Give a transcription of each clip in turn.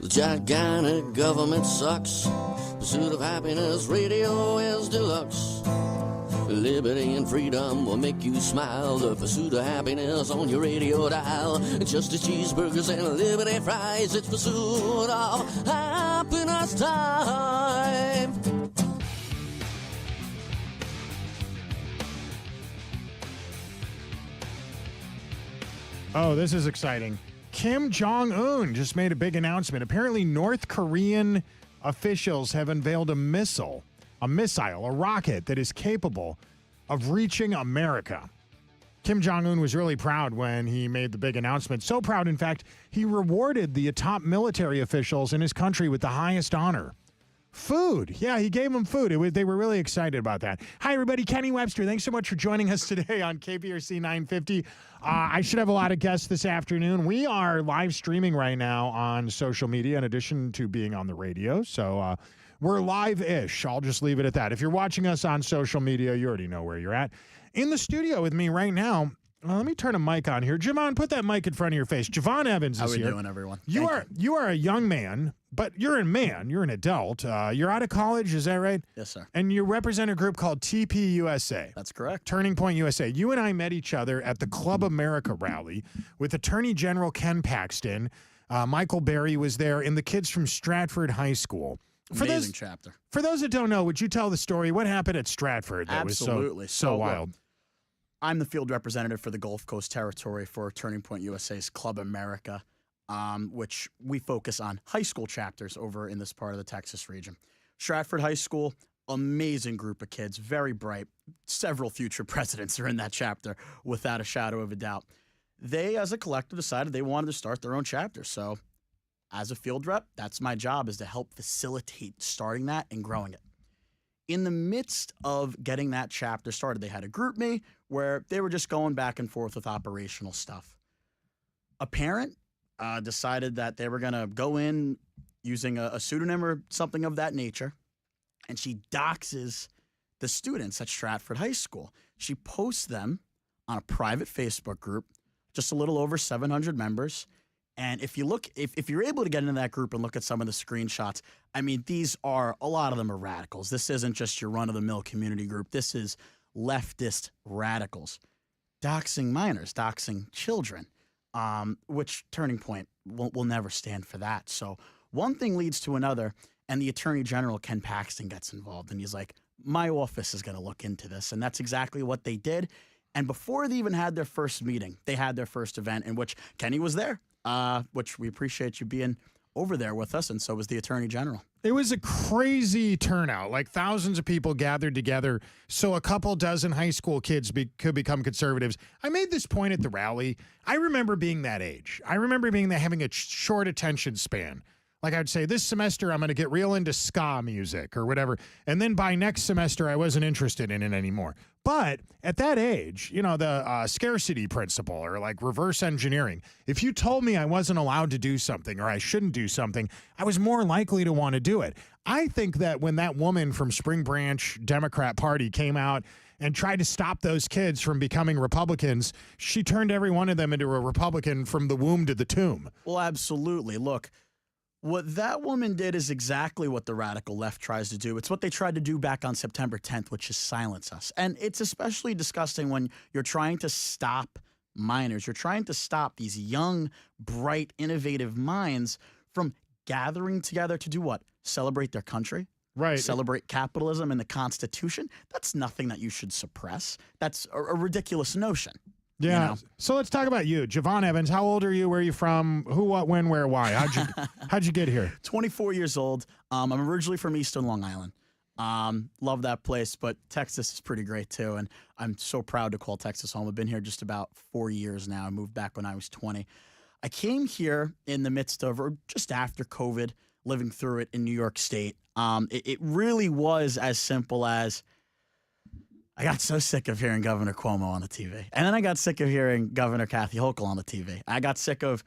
The gigantic government sucks. Pursuit of happiness radio is deluxe. Liberty and freedom will make you smile. The pursuit of happiness on your radio dial. Just as cheeseburgers and liberty fries, it's pursuit of happiness time. Oh, this is exciting. Kim Jong-un just made a big announcement. Apparently, North Korean officials have unveiled a rocket that is capable of reaching America. Kim Jong-un was really proud when he made the big announcement. So proud, in fact, he rewarded the top military officials in his country with the highest honor. Food. Yeah, he gave them food. They were really excited about that. Hi, everybody. Kenny Webster. Thanks so much for joining us today on KPRC 950. I should have a lot of guests this afternoon. We are live streaming right now on social media in addition to being on the radio. So we're live-ish. I'll just leave it at that. If you're watching us on social media, you already know where you're at. In the studio with me right now, let me turn a mic on here. Javon, put that mic in front of your face. Javon Evans is here. How are we doing, everyone? You are a young man, but you're a man. You're an adult. You're out of college, is that right? Yes, sir. And you represent a group called TPUSA. That's correct. Turning Point USA. You and I met each other at the Club America rally with Attorney General Ken Paxton. Michael Berry was there, and the kids from Stratford High School. Amazing chapter. For those that don't know, would you tell the story? What happened at Stratford that Absolutely. was so wild? I'm the field representative for the Gulf Coast Territory for Turning Point USA's Club America, which we focus on high school chapters over in this part of the Texas region. Stratford High School, amazing group of kids, very bright. Several future presidents are in that chapter, without a shadow of a doubt. They, as a collective, decided they wanted to start their own chapter. So as a field rep, that's my job, is to help facilitate starting that and growing it. In the midst of getting that chapter started, they had a group me where they were just going back and forth with operational stuff. A parent decided that they were going to go in using a pseudonym or something of that nature, and she doxes the students at Stratford High School. She posts them on a private Facebook group, just a little over 700 members. And if you look, if you're able to get into that group and look at some of the screenshots, I mean, a lot of them are radicals. This isn't just your run-of-the-mill community group. This is leftist radicals doxing minors, doxing children, which Turning Point will never stand for that. So one thing leads to another, and the Attorney General, Ken Paxton, gets involved, and he's like, my office is going to look into this. And that's exactly what they did. And before they even had their first meeting, they had their first event in which Kenny was there. Which we appreciate you being over there with us, and so was the Attorney General. It was a crazy turnout, like thousands of people gathered together so a couple dozen high school kids could become conservatives. I made this point at the rally. I remember being that age. I remember having a short attention span. Like I'd say, this semester I'm going to get real into ska music or whatever, and then by next semester I wasn't interested in it anymore. But at that age, you know, the scarcity principle or like reverse engineering, if you told me I wasn't allowed to do something or I shouldn't do something, I was more likely to want to do it. I think that when that woman from Spring Branch Democrat Party came out and tried to stop those kids from becoming Republicans, she turned every one of them into a Republican from the womb to the tomb. Well, absolutely. Look, what that woman did is exactly what the radical left tries to do. It's what they tried to do back on September 10th, which is silence us. And it's especially disgusting when you're trying to stop minors. You're trying to stop these young, bright, innovative minds from gathering together to do what? Celebrate their country? Right. Celebrate capitalism and the Constitution? That's nothing that you should suppress. That's a ridiculous notion. Yeah. You know? So let's talk about you. Javon Evans, how old are you? Where are you from? Who, what, when, where, why? How'd you get here? 24 years old. I'm originally from Eastern Long Island. Love that place, but Texas is pretty great too. And I'm so proud to call Texas home. I've been here just about 4 years now. I moved back when I was 20. I came here in the midst of, or just after COVID, living through it in New York State. It really was as simple as, I got so sick of hearing Governor Cuomo on the TV. And then I got sick of hearing Governor Kathy Hochul on the TV. I got sick of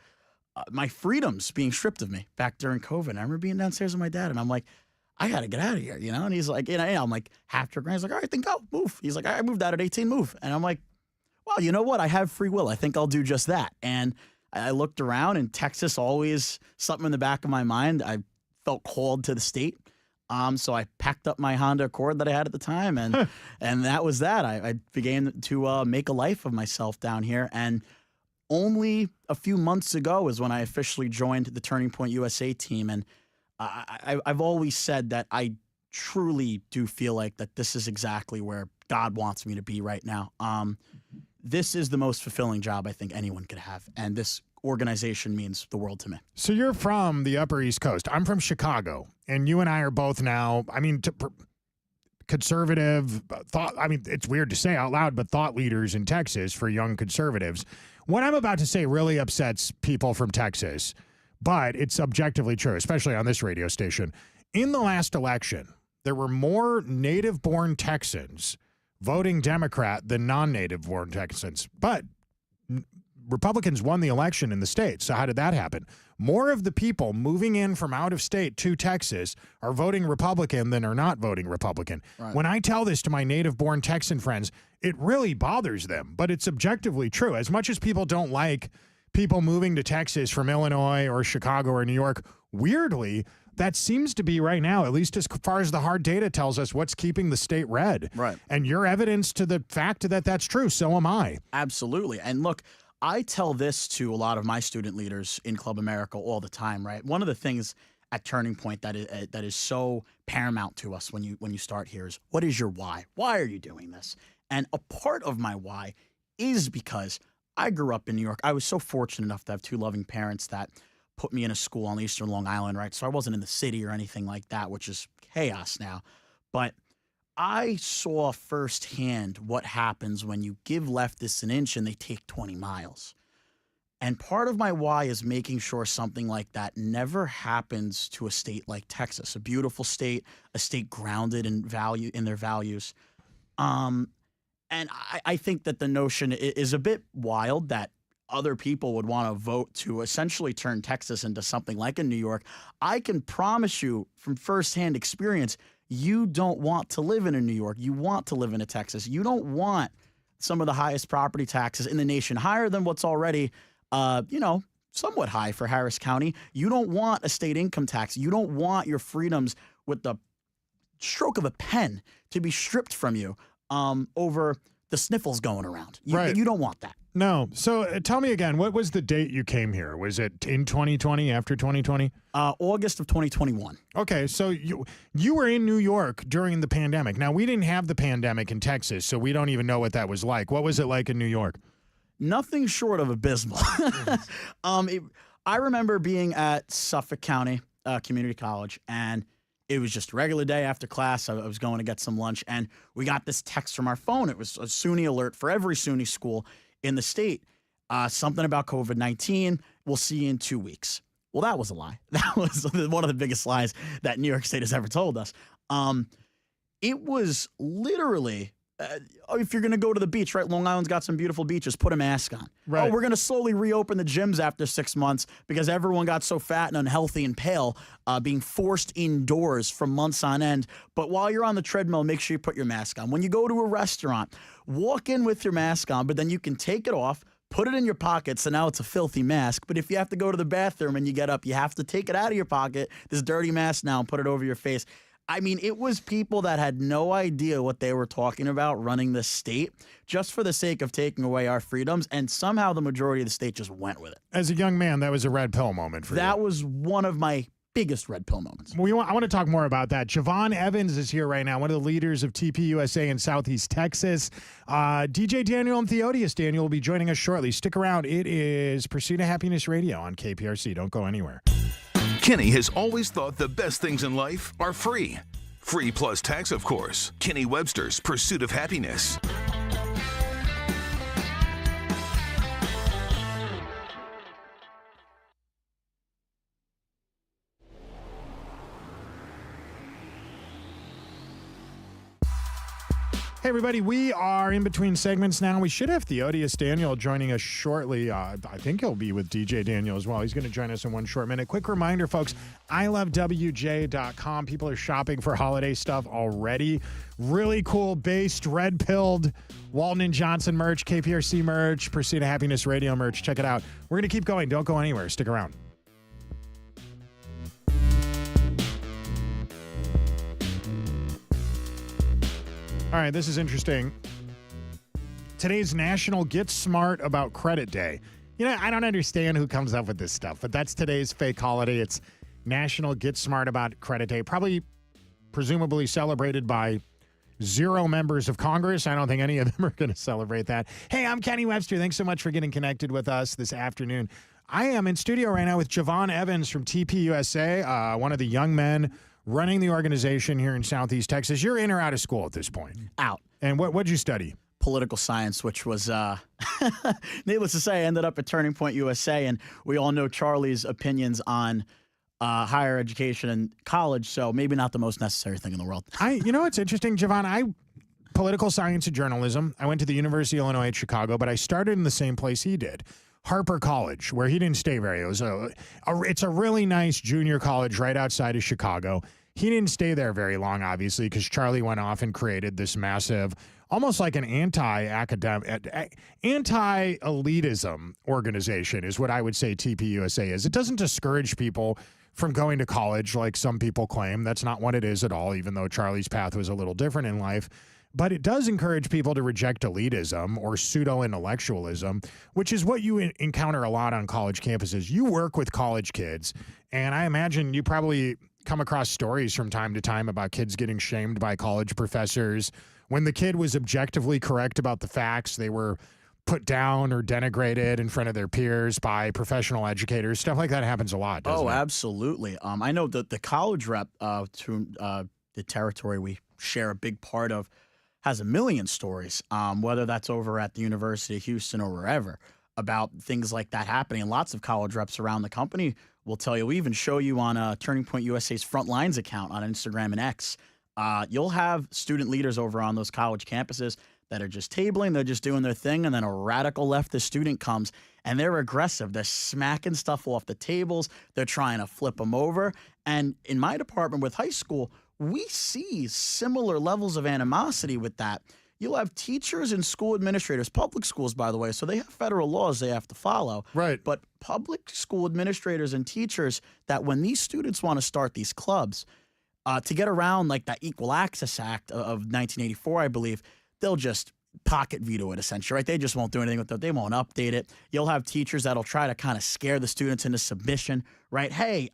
my freedoms being stripped of me back during COVID. And I remember being downstairs with my dad, and I'm like, I got to get out of here, you know? And he's like, you know, I'm like, half to a grand. He's like, all right, then go, move. He's like, I moved out at 18, move. And I'm like, well, you know what? I have free will. I think I'll do just that. And I looked around, and Texas always something in the back of my mind. I felt called to the state. So I packed up my Honda Accord that I had at the time, and and that was that. I began to make a life of myself down here, and only a few months ago is when I officially joined the Turning Point USA team. And I've always said that I truly do feel like that this is exactly where God wants me to be right now. This is the most fulfilling job I think anyone could have, and this organization means the world to me. So you're from the Upper East Coast. I'm from Chicago, and you and I are both now, I mean, conservative thought. I mean, it's weird to say out loud, but thought leaders in Texas for young conservatives. What I'm about to say really upsets people from Texas, but it's objectively true, especially on this radio station. In the last election, there were more native-born Texans voting Democrat than non-native-born Texans. But Republicans won the election in the state. So how did that happen? More of the people moving in from out of state to Texas are voting Republican than are not voting Republican. Right. When I tell this to my native-born Texan friends, it really bothers them, but it's objectively true. As much as people don't like people moving to Texas from Illinois or Chicago or New York, weirdly, that seems to be right now, at least as far as the hard data tells us, what's keeping the state red. Right. And you're evidence to the fact that that's true. So am I. Absolutely. And look, I tell this to a lot of my student leaders in Club America all the time, right? One of the things at Turning Point that is so paramount to us when you start here is, what is your why? Why are you doing this? And a part of my why is because I grew up in New York. I was so fortunate enough to have two loving parents that put me in a school on Eastern Long Island, right? So I wasn't in the city or anything like that, which is chaos now. But I saw firsthand what happens when you give leftists an inch and they take 20 miles. And part of my why is making sure something like that never happens to a state like Texas, a beautiful state, a state grounded in value in their values. And I think that the notion is a bit wild that other people would want to vote to essentially turn Texas into something like a New York. I can promise you from firsthand experience, you don't want to live in a New York. You want to live in a Texas. You don't want some of the highest property taxes in the nation, higher than what's already, somewhat high for Harris County. You don't want a state income tax. You don't want your freedoms with the stroke of a pen to be stripped from you over the sniffles going around. You don't want that. No. So tell me again, what was the date you came here? Was it in 2020, after 2020? August of 2021. Okay, so you were in New York during the pandemic. Now, we didn't have the pandemic in Texas, so we don't even know what that was like. What was it like in New York? Nothing short of abysmal. I remember being at Suffolk County Community College, and it was just a regular day after class. I was going to get some lunch, and we got this text from our phone. It was a SUNY alert for every SUNY school in the state. Something about COVID-19. We'll see you in 2 weeks. Well, that was a lie. That was one of the biggest lies that New York State has ever told us. It was literally, if you're going to go to the beach, right? Long Island's got some beautiful beaches. Put a mask on. Right. Oh, we're going to slowly reopen the gyms after 6 months because everyone got so fat and unhealthy and pale, being forced indoors for months on end. But while you're on the treadmill, make sure you put your mask on. When you go to a restaurant, walk in with your mask on, but then you can take it off, put it in your pocket, so now it's a filthy mask. But if you have to go to the bathroom and you get up, you have to take it out of your pocket, this dirty mask now, and put it over your face. I mean, it was people that had no idea what they were talking about running this state just for the sake of taking away our freedoms, and somehow the majority of the state just went with it. As a young man, that was a red pill moment for you. That was one of my biggest red pill moments. I want to talk more about that. Javon Evans is here right now, one of the leaders of TPUSA in Southeast Texas. DJ Daniel and Theodis. Daniel will be joining us shortly. Stick around. It is Pursuit of Happiness Radio on KPRC. Don't go anywhere. Kenny has always thought the best things in life are free. Free plus tax, of course. Kenny Webster's Pursuit of Happiness. Hey, everybody, we are in between segments now. We should have Theodis Daniel joining us shortly. I think he'll be with DJ Daniel as well. He's going to join us in one short minute. Quick reminder, folks, ilovewj.com. People are shopping for holiday stuff already. Really cool based, red-pilled Walton & Johnson merch, KPRC merch, Pursuit of Happiness Radio merch. Check it out. We're going to keep going. Don't go anywhere. Stick around. All right, this is interesting. Today's National Get Smart About Credit Day. You know, I don't understand who comes up with this stuff, but that's today's fake holiday. It's National Get Smart About Credit Day, probably presumably celebrated by 0 members of Congress. I don't think any of them are going to celebrate that. Hey, I'm Kenny Webster. Thanks so much for getting connected with us this afternoon. I am in studio right now with Javon Evans from TPUSA, one of the young men running the organization here in Southeast Texas. You're in or out of school at this point? Out. And what'd you study? Political science, which was, needless to say, I ended up at Turning Point USA, and we all know Charlie's opinions on higher education and college, so maybe not the most necessary thing in the world. You know what's interesting, Javon? Political science and journalism. I went to the University of Illinois at Chicago, but I started in the same place he did. Harper College, where he didn't stay very. It's a really nice junior college right outside of Chicago. He didn't stay there very long, obviously, because Charlie went off and created this massive, almost like an anti-elitism organization is what I would say TPUSA is. It doesn't discourage people from going to college like some people claim. That's not what it is at all, even though Charlie's path was a little different in life. But it does encourage people to reject elitism or pseudo-intellectualism, which is what you encounter a lot on college campuses. You work with college kids, and I imagine you probably come across stories from time to time about kids getting shamed by college professors. When the kid was objectively correct about the facts, they were put down or denigrated in front of their peers by professional educators. Stuff like that happens a lot, doesn't it? Absolutely. I know that the college rep to the territory we share a big part of has a million stories, whether that's over at the University of Houston or wherever, about things like that happening. And lots of college reps around the company will tell you. We even show you on Turning Point USA's Front Lines account on Instagram and X. You'll have student leaders over on those college campuses that are just tabling, they're just doing their thing, and then a radical leftist student comes, and they're aggressive. They're smacking stuff off the tables. They're trying to flip them over. And in my department with high school, we see similar levels of animosity with that. You'll have teachers and school administrators, public schools, by the way, so they have federal laws they have to follow. Right. But public school administrators and teachers that when these students want to start these clubs, to get around like that Equal Access Act of 1984, I believe, they'll just pocket veto it, essentially, right? They just won't do anything with it. They won't update it. You'll have teachers that'll try to kind of scare the students into submission, right? Hey,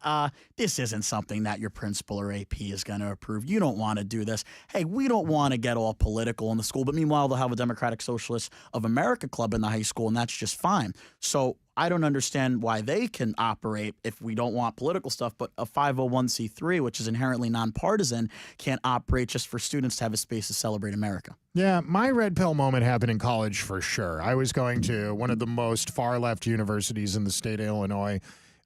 this isn't something that your principal or AP is going to approve. You don't want to do this. Hey, we don't want to get all political in the school. But meanwhile, they'll have a Democratic Socialist of America club in the high school, and that's just fine. So I don't understand why they can operate if we don't want political stuff, but a 501c3, which is inherently nonpartisan, can't operate just for students to have a space to celebrate America. Yeah, my red pill moment happened in college for sure. I was going to one of the most far-left universities in the state of Illinois.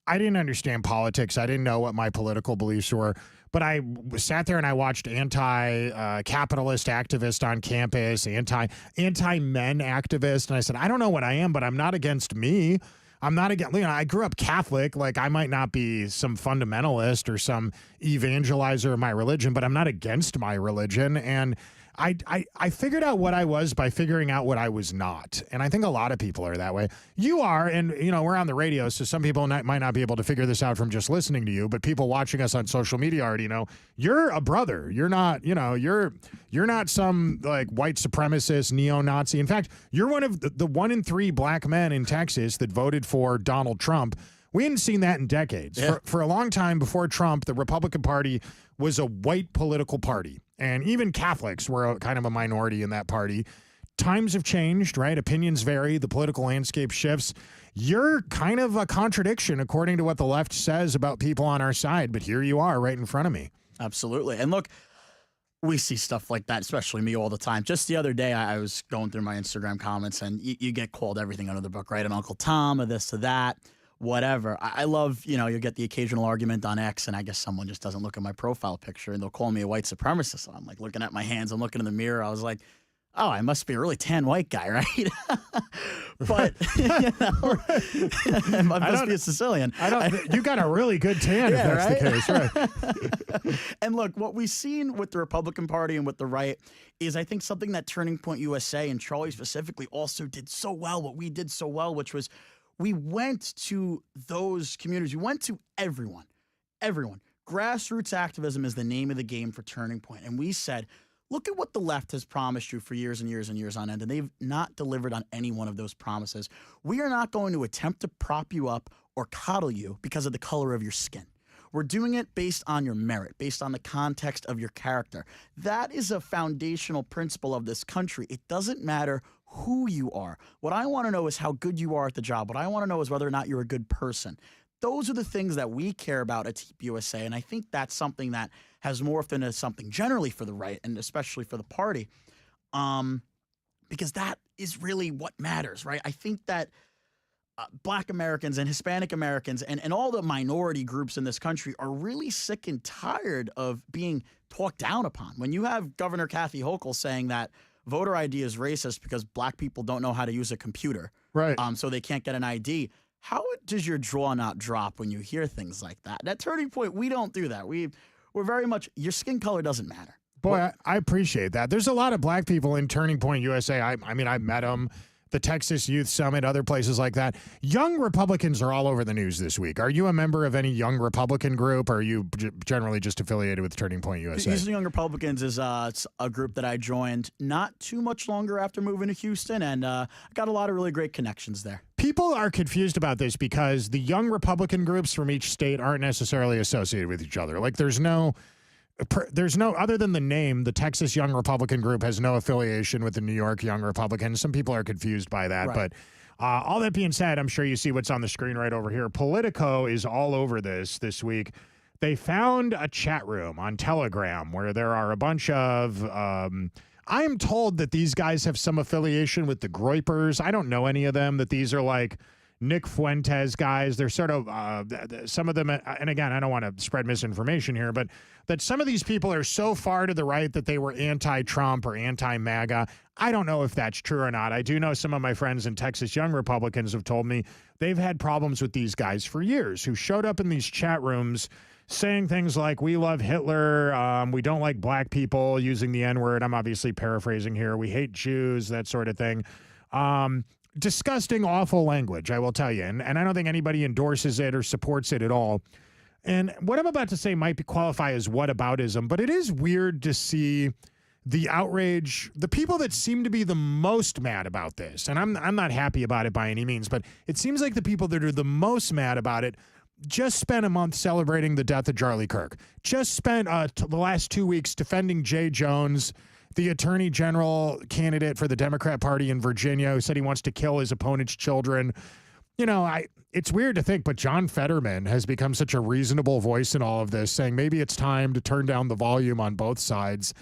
I didn't understand politics. I didn't know what my political beliefs were. But I sat there and I watched anti-capitalist activists on campus, anti-men activists. And I said, I don't know what I am, but I'm not against me. I'm not against, I grew up Catholic. Like, I might not be some fundamentalist or some evangelizer of my religion, but I'm not against my religion. And I figured out what I was by figuring out what I was not. And I think a lot of people are that way. You are, and, we're on the radio, so some people might not be able to figure this out from just listening to you, but people watching us on social media already know you're a brother. You're not, you're not some, like, white supremacist, neo-Nazi. In fact, you're one of the 1 in 3 black men in Texas that voted for Donald Trump. We hadn't seen that in decades. Yeah. For a long time before Trump, the Republican Party was a white political party. And even Catholics were kind of a minority in that party. Times have changed, right? Opinions vary. The political landscape shifts. You're kind of a contradiction according to what the left says about people on our side. But here you are right in front of me. Absolutely. And look, we see stuff like that, especially me, all the time. Just the other day, I was going through my Instagram comments, and you get called everything under the book, right? An Uncle Tom, or this, or that. Whatever. I love, you'll get the occasional argument on X, and I guess someone just doesn't look at my profile picture, and they'll call me a white supremacist. I'm like looking at my hands, I'm looking in the mirror. I was like, oh, I must be a really tan white guy, right? But I must be a Sicilian. You got a really good tan if that's right? the case, right? And look, what we've seen with the Republican Party and with the right is, I think, something that Turning Point USA and Charlie specifically also did so well, what we did so well, which was we went to those communities. We went to everyone. Grassroots activism is the name of the game for Turning Point. And we said, look at what the left has promised you for years and years and years on end, and they've not delivered on any one of those promises. We are not going to attempt to prop you up or coddle you because of the color of your skin. We're doing it based on your merit, based on the context of your character. That is a foundational principle of this country. It doesn't matter who you are. What I want to know is how good you are at the job. What I want to know is whether or not you're a good person. Those are the things that we care about at TPUSA, and I think that's something that has morphed into something generally for the right and especially for the party, because that is really what matters, right? I think that Black Americans and Hispanic Americans and all the minority groups in this country are really sick and tired of being talked down upon. When you have Governor Kathy Hochul saying that voter ID is racist because Black people don't know how to use a computer, Right. So they can't get an ID, how does your jaw not drop when you hear things like that? At Turning Point, we don't do that. We're very much, your skin color doesn't matter. Boy, I appreciate that. There's a lot of Black people in Turning Point USA. I mean, I met them, the Texas Youth Summit, other places like that. Young Republicans are all over the news this week. Are you a member of any young Republican group, or are you generally just affiliated with Turning Point USA? Youth Young Republicans is it's a group that I joined not too much longer after moving to Houston, and I got a lot of really great connections there. People are confused about this because the young Republican groups from each state aren't necessarily associated with each other. Like there's no, other than the name, the Texas Young Republican Group has no affiliation with the New York Young Republicans. Some people are confused by that. Right. But all that being said, I'm sure you see what's on the screen right over here. Politico is all over this week. They found a chat room on Telegram where there are a bunch of, I'm told that these guys have some affiliation with the Groypers. I don't know any of them, that these are like Nick Fuentes guys. They're sort of, some of them, and again, I don't want to spread misinformation here, but that some of these people are so far to the right that they were anti-Trump or anti-MAGA. I don't know if that's true or not. I do know some of my friends in Texas Young Republicans have told me they've had problems with these guys for years, who showed up in these chat rooms saying things like, we love Hitler, we don't like Black people, using the N-word. I'm obviously paraphrasing here. We hate Jews, that sort of thing. Disgusting, awful language, I will tell you. And I don't think anybody endorses it or supports it at all. And what I'm about to say might qualify as whataboutism, but it is weird to see the outrage, the people that seem to be the most mad about this. And I'm not happy about it by any means, but it seems like the people that are the most mad about it just spent a month celebrating the death of Charlie Kirk. Just spent the last 2 weeks defending Jay Jones, the attorney general candidate for the Democrat Party in Virginia, who said he wants to kill his opponent's children. You know, it's weird to think, but John Fetterman has become such a reasonable voice in all of this, saying maybe it's time to turn down the volume on both sides.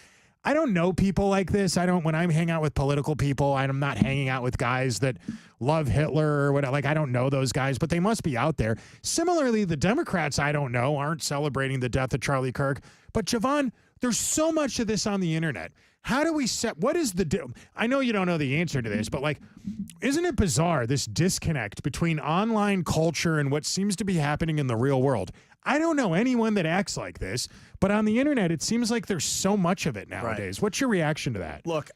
I don't know people like this. When I hang out with political people, I'm not hanging out with guys that love Hitler or whatever. Like, I don't know those guys, but they must be out there. Similarly, the Democrats, I don't know, aren't celebrating the death of Charlie Kirk. But Javon, there's so much of this on the internet. How do we what is the I know you don't know the answer to this, but like, isn't it bizarre, this disconnect between online culture and what seems to be happening in the real world? I don't know anyone that acts like this, but on the internet, it seems like there's so much of it nowadays. Right. What's your reaction to that? Look,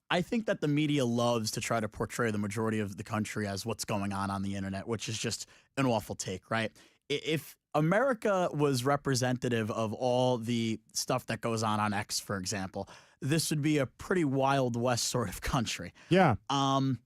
I think that the media loves to try to portray the majority of the country as what's going on the internet, which is just an awful take, right? If America was representative of all the stuff that goes on X, for example, this would be a pretty Wild West sort of country. Yeah. And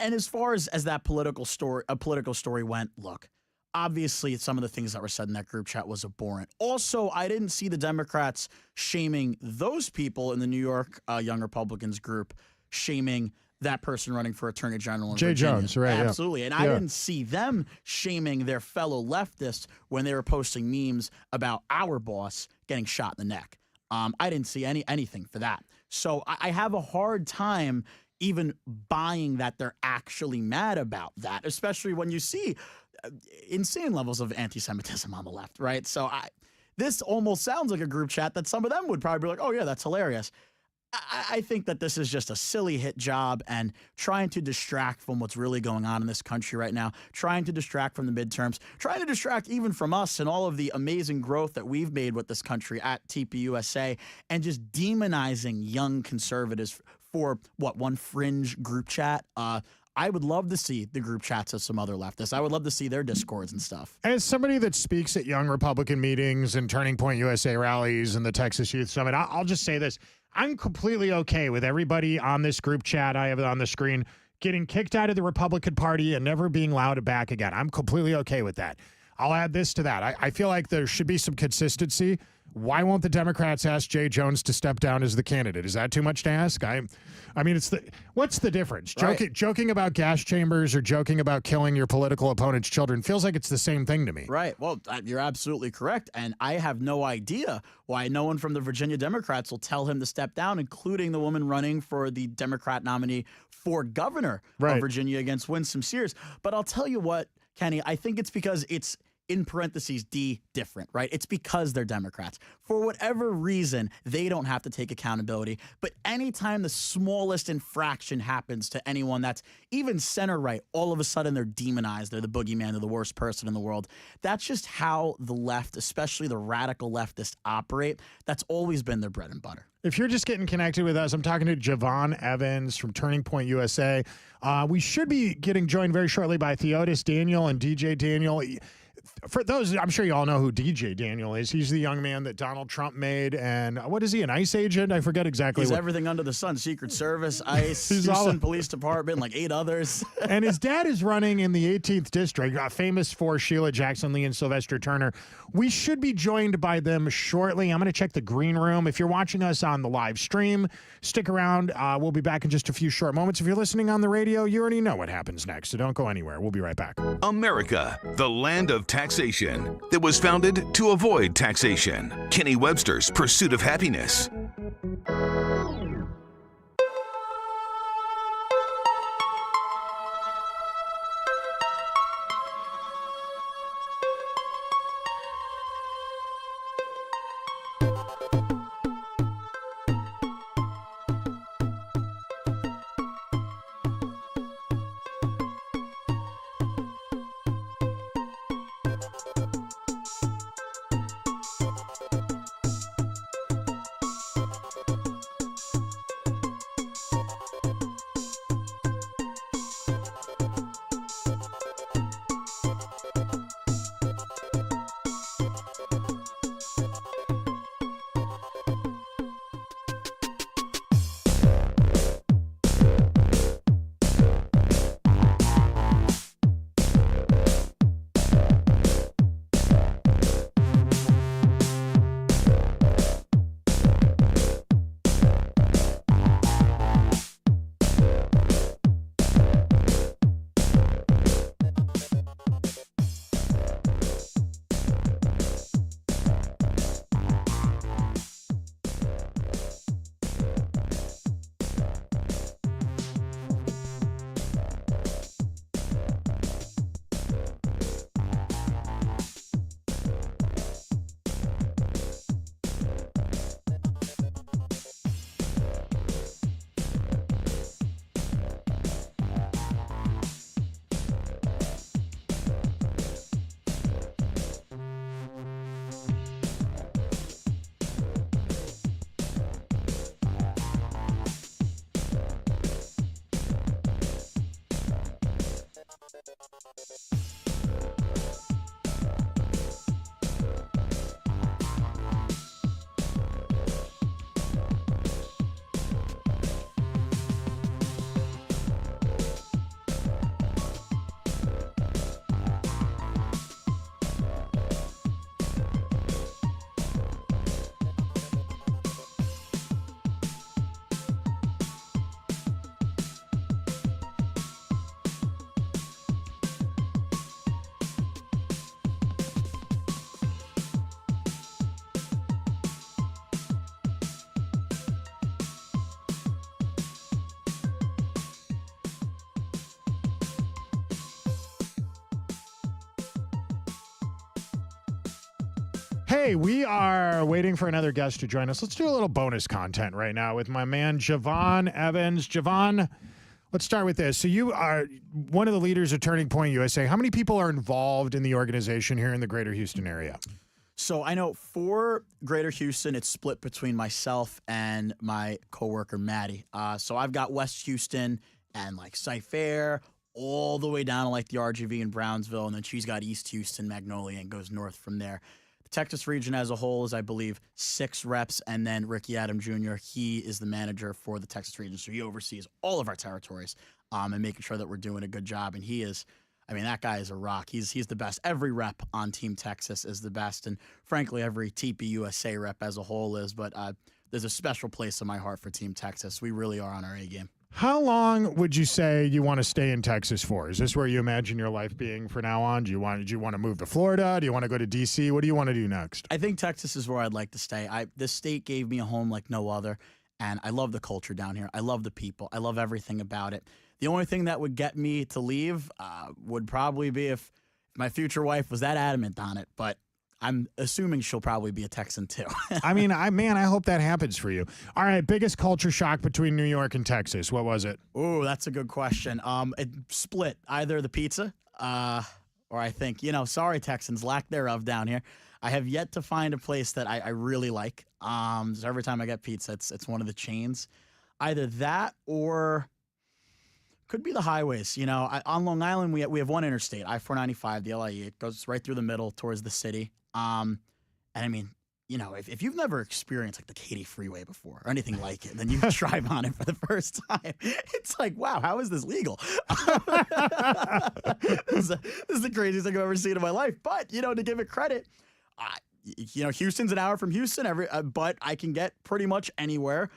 as far as that political story went, look, obviously some of the things that were said in that group chat was abhorrent. Also, I didn't see the Democrats shaming those people in the New York Young Republicans group, shaming that person running for attorney general in Jay Virginia. Jones, right? Absolutely. And I didn't see them shaming their fellow leftists when they were posting memes about our boss getting shot in the neck. I didn't see anything for that. So I have a hard time even buying that they're actually mad about that, especially when you see insane levels of anti-Semitism on the left, right? So this almost sounds like a group chat that some of them would probably be like, oh yeah, that's hilarious. I think that this is just a silly hit job and trying to distract from what's really going on in this country right now, trying to distract from the midterms, trying to distract even from us and all of the amazing growth that we've made with this country at TPUSA, and just demonizing young conservatives for one fringe group chat. I would love to see the group chats of some other leftists. I would love to see their discords and stuff. As somebody that speaks at young Republican meetings and Turning Point USA rallies and the Texas Youth Summit, I'll just say this. I'm completely okay with everybody on this group chat I have on the screen getting kicked out of the Republican Party and never being allowed back again. I'm completely okay with that. I'll add this to that. I feel like there should be some consistency. Why won't the Democrats ask Jay Jones to step down as the candidate? Is that too much to ask? I mean, what's the difference? Right. Joking about gas chambers or joking about killing your political opponent's children feels like it's the same thing to me. Right. Well, you're absolutely correct. And I have no idea why no one from the Virginia Democrats will tell him to step down, including the woman running for the Democrat nominee for governor of Virginia against Winsome Sears. But I'll tell you what, Kenny, I think it's because it's, in parentheses, different, right? It's because they're Democrats. For whatever reason, they don't have to take accountability. But anytime the smallest infraction happens to anyone that's even center-right, all of a sudden they're demonized. They're the boogeyman. They're the worst person in the world. That's just how the left, especially the radical leftists, operate. That's always been their bread and butter. If you're just getting connected with us, I'm talking to Javon Evans from Turning Point USA. We should be getting joined very shortly by Theodis Daniel and DJ Daniel. For those, I'm sure you all know who DJ Daniel is. He's the young man that Donald Trump made. And what is he, an ICE agent? I forget exactly. He's everything under the sun. Secret Service, ICE, Houston Police Department, like 8 others. And his dad is running in the 18th District, famous for Sheila Jackson Lee and Sylvester Turner. We should be joined by them shortly. I'm going to check the green room. If you're watching us on the live stream, stick around. We'll be back in just a few short moments. If you're listening on the radio, you already know what happens next, so don't go anywhere. We'll be right back. America, the land of taxation that was founded to avoid taxation. Kenny Webster's Pursuit of Happiness. Hey, we are waiting for another guest to join us. Let's do a little bonus content right now with my man, Javon Evans. Javon, let's start with this. So you are one of the leaders of Turning Point USA. How many people are involved in the organization here in the greater Houston area? So I know for Greater Houston, it's split between myself and my coworker, Maddie. So I've got West Houston and like Cypher all the way down to like the RGV in Brownsville. And then she's got East Houston, Magnolia, and goes north from there. The Texas region as a whole is, I believe, 6 reps. And then Ricky Adam Jr., he is the manager for the Texas region. So he oversees all of our territories and making sure that we're doing a good job. And he is, I mean, that guy is a rock. He's the best. Every rep on Team Texas is the best. And frankly, every TPUSA rep as a whole is. But there's a special place in my heart for Team Texas. We really are on our A game. How long would you say you want to stay in Texas for? Is this where you imagine your life being from now on? Do you want to move to Florida? Do you want to go to D.C.? What do you want to do next? I think Texas is where I'd like to stay. This state gave me a home like no other, and I love the culture down here. I love the people. I love everything about it. The only thing that would get me to leave would probably be if my future wife was that adamant on it, but I'm assuming she'll probably be a Texan too. I mean, I hope that happens for you. All right, biggest culture shock between New York and Texas. What was it? Ooh, that's a good question. It split either the pizza, or I think, sorry Texans, lack thereof down here. I have yet to find a place that I really like. So every time I get pizza, it's one of the chains. Either that or could be the highways. On Long Island, we have one interstate, I-495, the LIE. It goes right through the middle towards the city. And I mean, if you've never experienced like the Katy Freeway before or anything like it, then you drive on it for the first time. It's like, wow, how is this legal? This is the craziest thing I've ever seen in my life. But, to give it credit, Houston's an hour from Houston, but I can get pretty much anywhere,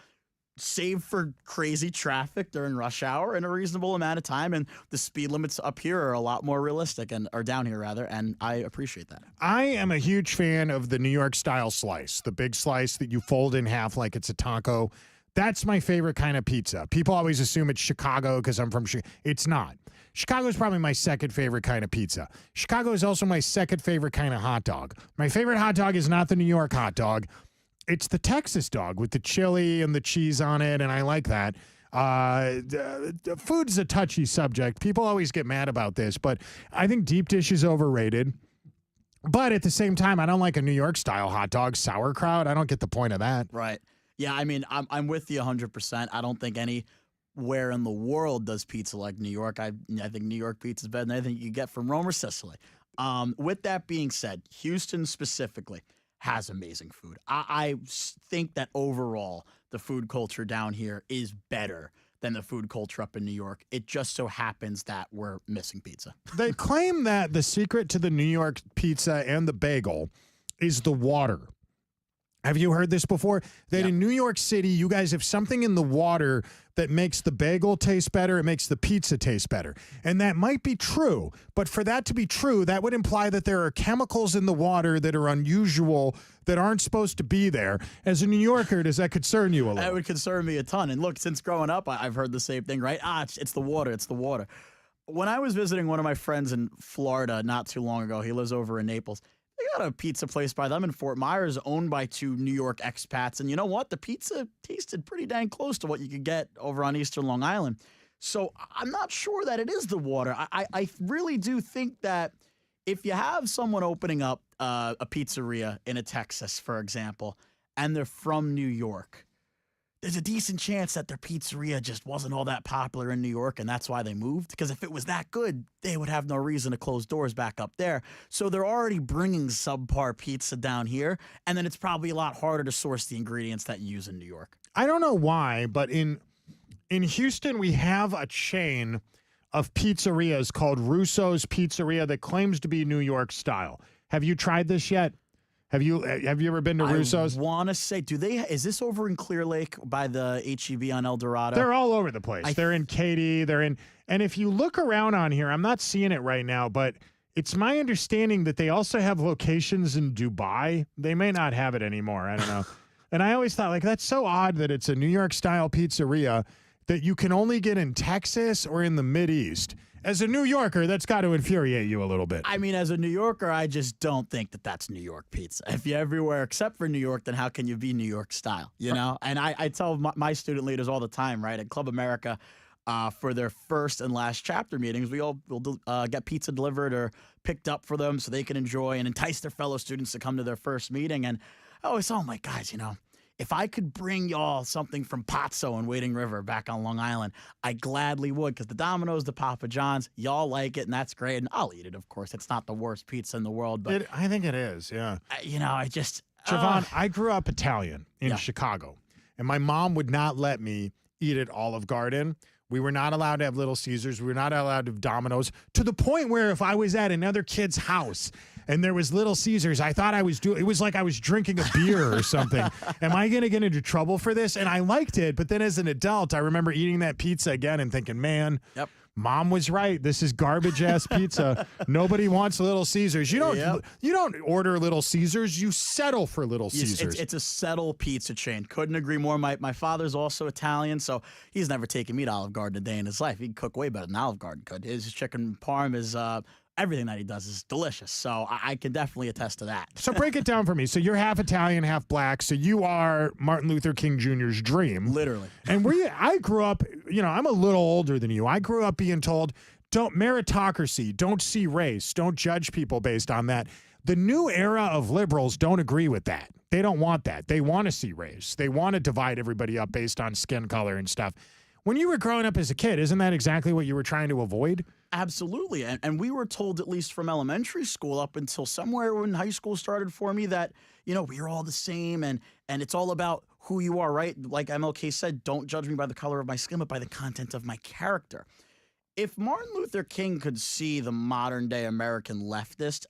save for crazy traffic during rush hour in a reasonable amount of time. And the speed limits up here are a lot more realistic or down here rather. And I appreciate that. I am a huge fan of the New York style slice, the big slice that you fold in half like it's a taco. That's my favorite kind of pizza. People always assume it's Chicago because I'm from Chicago. It's not. Chicago is probably my second favorite kind of pizza. Chicago is also my second favorite kind of hot dog. My favorite hot dog is not the New York hot dog. It's the Texas dog with the chili and the cheese on it, and I like that. Food's a touchy subject. People always get mad about this, but I think deep dish is overrated. But at the same time, I don't like a New York-style hot dog, sauerkraut. I don't get the point of that. Right. Yeah, I mean, I'm with you 100%. I don't think anywhere in the world does pizza like New York. I think New York pizza is better than anything you get from Rome or Sicily. With that being said, Houston specifically has amazing food. I think that overall the food culture down here is better than the food culture up in New York. It just so happens that we're missing pizza. They claim that the secret to the New York pizza and the bagel is the water. Have you heard this before? That in New York City, you guys have something in the water that makes the bagel taste better. It makes the pizza taste better. And that might be true. But for that to be true, that would imply that there are chemicals in the water that are unusual, that aren't supposed to be there. As a New Yorker, does that concern you a little? That would concern me a ton. And look, since growing up, I've heard the same thing, right? It's the water. It's the water. When I was visiting one of my friends in Florida not too long ago, he lives over in Naples. They got a pizza place by them in Fort Myers owned by 2 New York expats. And you know what? The pizza tasted pretty dang close to what you could get over on Eastern Long Island. So I'm not sure that it is the water. I really do think that if you have someone opening up a pizzeria in a Texas, for example, and they're from New York, there's a decent chance that their pizzeria just wasn't all that popular in New York, and that's why they moved. Because if it was that good, they would have no reason to close doors back up there. So they're already bringing subpar pizza down here, and then it's probably a lot harder to source the ingredients that you use in New York. I don't know why, but in Houston, we have a chain of pizzerias called Russo's Pizzeria that claims to be New York style. Have you tried this yet? Have you ever been to Russo's? I want to say, is this over in Clear Lake by the HEB on El Dorado? They're all over the place. They're in Katy. And if you look around on here, I'm not seeing it right now, but it's my understanding that they also have locations in Dubai. They may not have it anymore. I don't know. And I always thought, like, that's so odd that it's a New York style pizzeria that you can only get in Texas or in the Mideast. As a New Yorker, that's got to infuriate you a little bit. I mean, as a New Yorker, I just don't think that that's New York pizza. If you're everywhere except for New York, then how can you be New York style, you know? And I tell my student leaders all the time, right, at Club America, for their first and last chapter meetings, we'll get pizza delivered or picked up for them so they can enjoy and entice their fellow students to come to their first meeting. And I always tell them, like, guys, you know, if I could bring y'all something from Pozzo and Wading River back on Long Island, I gladly would, because the Domino's, the Papa John's, y'all like it, and that's great. And I'll eat it, of course. It's not the worst pizza in the world, but I think it is, yeah. you know, I just Javon, I grew up Italian in Chicago, and my mom would not let me eat at Olive Garden. We were not allowed to have Little Caesars. We were not allowed to have Domino's, to the point where if I was at another kid's house and there was Little Caesars, I thought I was it was like I was drinking a beer or something. Am I going to get into trouble for this? And I liked it, but then as an adult, I remember eating that pizza again and thinking, man, Mom was right. This is garbage ass pizza. Nobody wants Little Caesars. You don't order Little Caesars. You settle for Little Caesars. It's a settle pizza chain. Couldn't agree more. My father's also Italian, so he's never taken me to Olive Garden a day in his life. He can cook way better than Olive Garden could. His chicken parm is everything that he does is delicious. So I can definitely attest to that. So break it down for me. So you're half Italian, half black. So you are Martin Luther King Jr.'s dream. Literally. And I grew up, you know, I'm a little older than you. I grew up being told, don't meritocracy, don't see race, don't judge people based on that. The new era of liberals don't agree with that. They don't want that. They want to see race. They want to divide everybody up based on skin color and stuff. When you were growing up as a kid, isn't that exactly what you were trying to avoid? Absolutely. And we were told, at least from elementary school up until somewhere when high school started for me, that, you know, we're all the same and it's all about who you are, right? Like MLK said, don't judge me by the color of my skin, but by the content of my character. If Martin Luther King could see the modern day American leftist,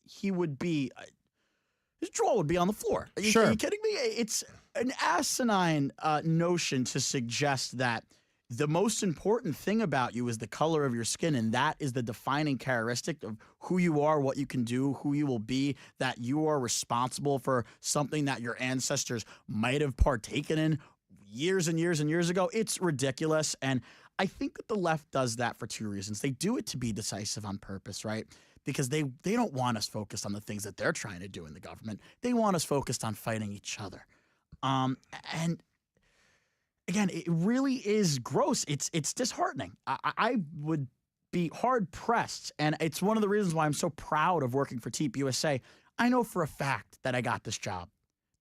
he would be, his jaw would be on the floor. Are you kidding me? It's an asinine notion to suggest that the most important thing about you is the color of your skin, and that is the defining characteristic of who you are, what you can do, who you will be, that you are responsible for something that your ancestors might have partaken in years and years and years ago. It's ridiculous, and I think that the left does that for two reasons. They do it to be decisive on purpose, right? Because they don't want us focused on the things that they're trying to do in the government. They want us focused on fighting each other. And again, it really is gross. It's disheartening. I would be hard pressed, and it's one of the reasons why I'm so proud of working for TPUSA. I know for a fact that I got this job,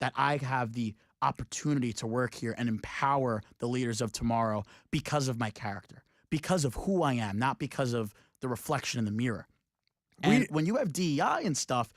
that I have the opportunity to work here and empower the leaders of tomorrow because of my character, because of who I am, not because of the reflection in the mirror. And when you have DEI and stuff,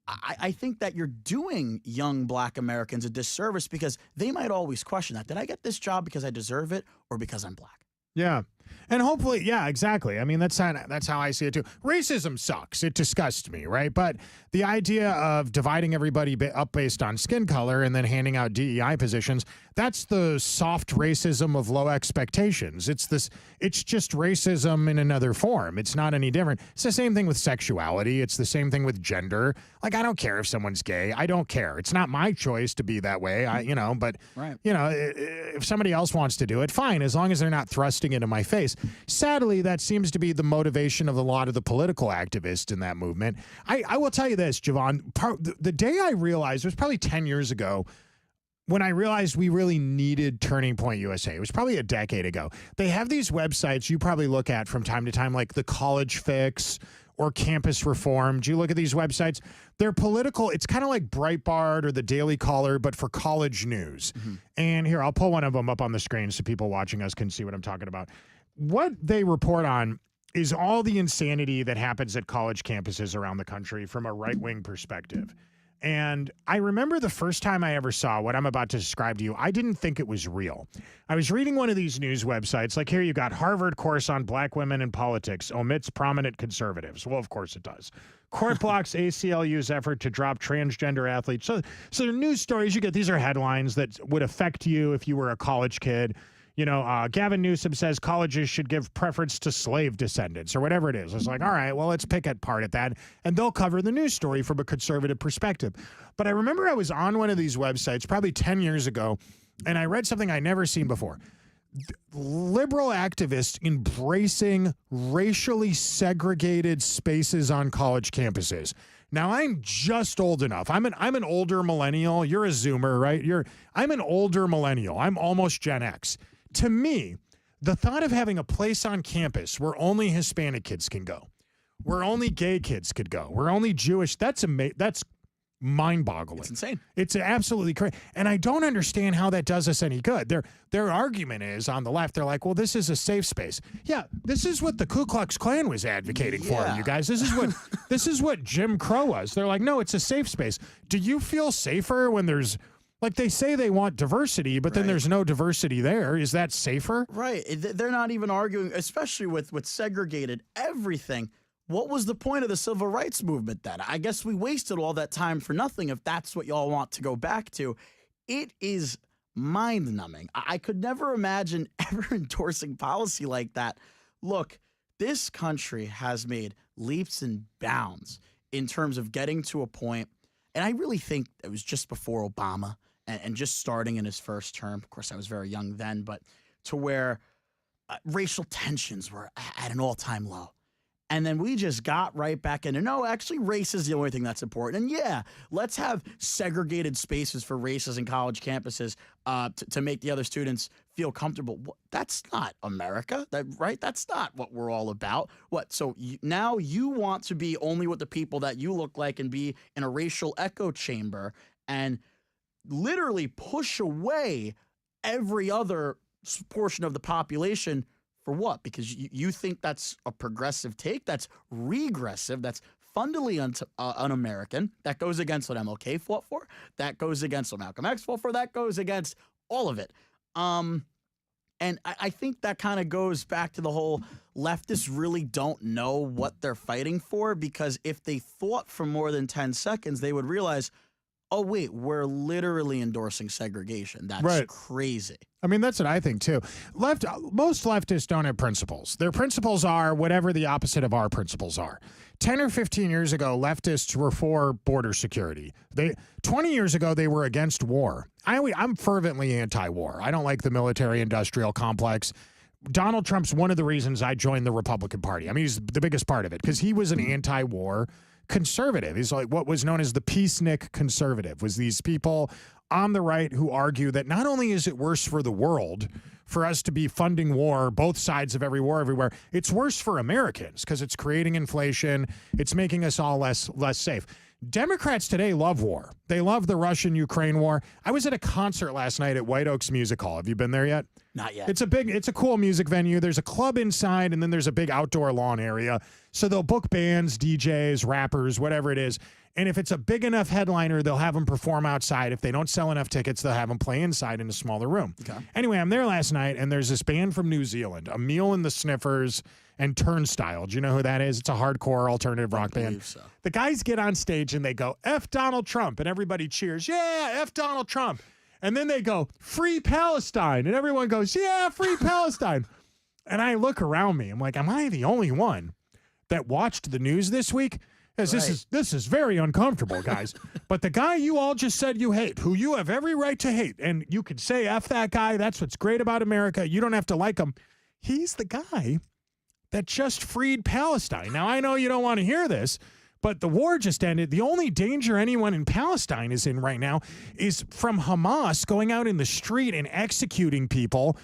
I think that you're doing young black Americans a disservice, because they might always question that. Did I get this job because I deserve it or because I'm black? Yeah. And hopefully, yeah, exactly. I mean, that's how I see it too. Racism sucks. It disgusts me, right? But the idea of dividing everybody up based on skin color and then handing out DEI positions, that's the soft racism of low expectations. It's just racism in another form. It's not any different. It's the same thing with sexuality. It's the same thing with gender. Like, I don't care if someone's gay. I don't care. It's not my choice to be that way. But right. If somebody else wants to do it, fine, as long as they're not thrusting it in my face. Sadly, that seems to be the motivation of a lot of the political activists in that movement. I will tell you this, Javon, the day I realized, it was probably 10 years ago, when I realized we really needed Turning Point USA. It was probably a decade ago. They have these websites you probably look at from time to time, like the College Fix or Campus Reform. Do you look at these websites? They're political. It's kind of like Breitbart or the Daily Caller, but for college news. Mm-hmm. And here, I'll pull one of them up on the screen so people watching us can see what I'm talking about. What they report on is all the insanity that happens at college campuses around the country from a right-wing perspective. And I remember the first time I ever saw what I'm about to describe to you, I didn't think it was real. I was reading one of these news websites, like here you got Harvard course on black women in politics, omits prominent conservatives. Well, of course it does. Court blocks ACLU's effort to drop transgender athletes. So the news stories you get, these are headlines that would affect you if you were a college kid. Gavin Newsom says colleges should give preference to slave descendants or whatever it is. It's like, all right, well, let's pick apart at that. And they'll cover the news story from a conservative perspective. But I remember I was on one of these websites probably 10 years ago, and I read something I'd never seen before. liberal activists embracing racially segregated spaces on college campuses. Now, I'm just old enough. I'm an older millennial. You're a Zoomer, right? I'm an older millennial. I'm almost Gen X. To me, the thought of having a place on campus where only Hispanic kids can go, where only gay kids could go, where only Jewish, that's mind-boggling. It's insane. It's absolutely crazy. And I don't understand how that does us any good. Their argument is, on the left, they're like, well, this is a safe space. Yeah, this is what the Ku Klux Klan was advocating for, you guys. This is what Jim Crow was. They're like, no, it's a safe space. Do you feel safer when there's, like, they say they want diversity, but then there's no diversity there? Is that safer? Right. They're not even arguing, especially with segregated everything. What was the point of the civil rights movement then? I guess we wasted all that time for nothing if that's what y'all want to go back to. It is mind-numbing. I could never imagine ever endorsing policy like that. Look, this country has made leaps and bounds in terms of getting to a point, and I really think it was just before Obama and just starting in his first term. Of course, I was very young then, but to where racial tensions were at an all-time low. And then we just got right back into, no, actually, race is the only thing that's important. And yeah, let's have segregated spaces for races in college campuses to make the other students feel comfortable. That's not America, right? That's not what we're all about. What? So now you want to be only with the people that you look like and be in a racial echo chamber and literally push away every other portion of the population. For what? Because you think that's a progressive take? That's regressive. That's fundamentally un-American. That goes against what MLK fought for. That goes against what Malcolm X fought for. That goes against all of it. And I think that kind of goes back to the whole leftists really don't know what they're fighting for, because if they thought for more than 10 seconds, they would realize, oh, wait, we're literally endorsing segregation. That's crazy. I mean, that's what I think, too. Most leftists don't have principles. Their principles are whatever the opposite of our principles are. 10 or 15 years ago, leftists were for border security. 20 years ago, they were against war. I'm fervently anti-war. I don't like the military-industrial complex. Donald Trump's one of the reasons I joined the Republican Party. I mean, he's the biggest part of it, because he was an anti-war conservative. He's like what was known as the peacenik conservative, was these people on the right who argue that not only is it worse for the world for us to be funding war, both sides of every war everywhere, it's worse for Americans because it's creating inflation. It's making us all less safe. Democrats today love war. They love the Russian-Ukraine war. I was at a concert last night at White Oaks Music Hall. Have you been there yet? Not yet. It's a cool music venue. There's a club inside, and then there's a big outdoor lawn area. So they'll book bands, DJs, rappers, whatever it is. And if it's a big enough headliner, they'll have them perform outside. If they don't sell enough tickets, they'll have them play inside in a smaller room. Okay. Anyway, I'm there last night, and there's this band from New Zealand, Emil and the Sniffers and Turnstile. Do you know who that is? It's a hardcore alternative rock band. So. The guys get on stage, and they go, F Donald Trump, and everybody cheers. Yeah, F Donald Trump. And then they go, Free Palestine. And everyone goes, yeah, Free Palestine. And I look around me. I'm like, am I the only one that watched the news this week? Because this is very uncomfortable, guys. But the guy you all just said you hate, who you have every right to hate, and you could say F that guy, that's what's great about America. You don't have to like him. He's the guy that just freed Palestine. Now, I know you don't want to hear this, but the war just ended. The only danger anyone in Palestine is in right now is from Hamas going out in the street and executing people,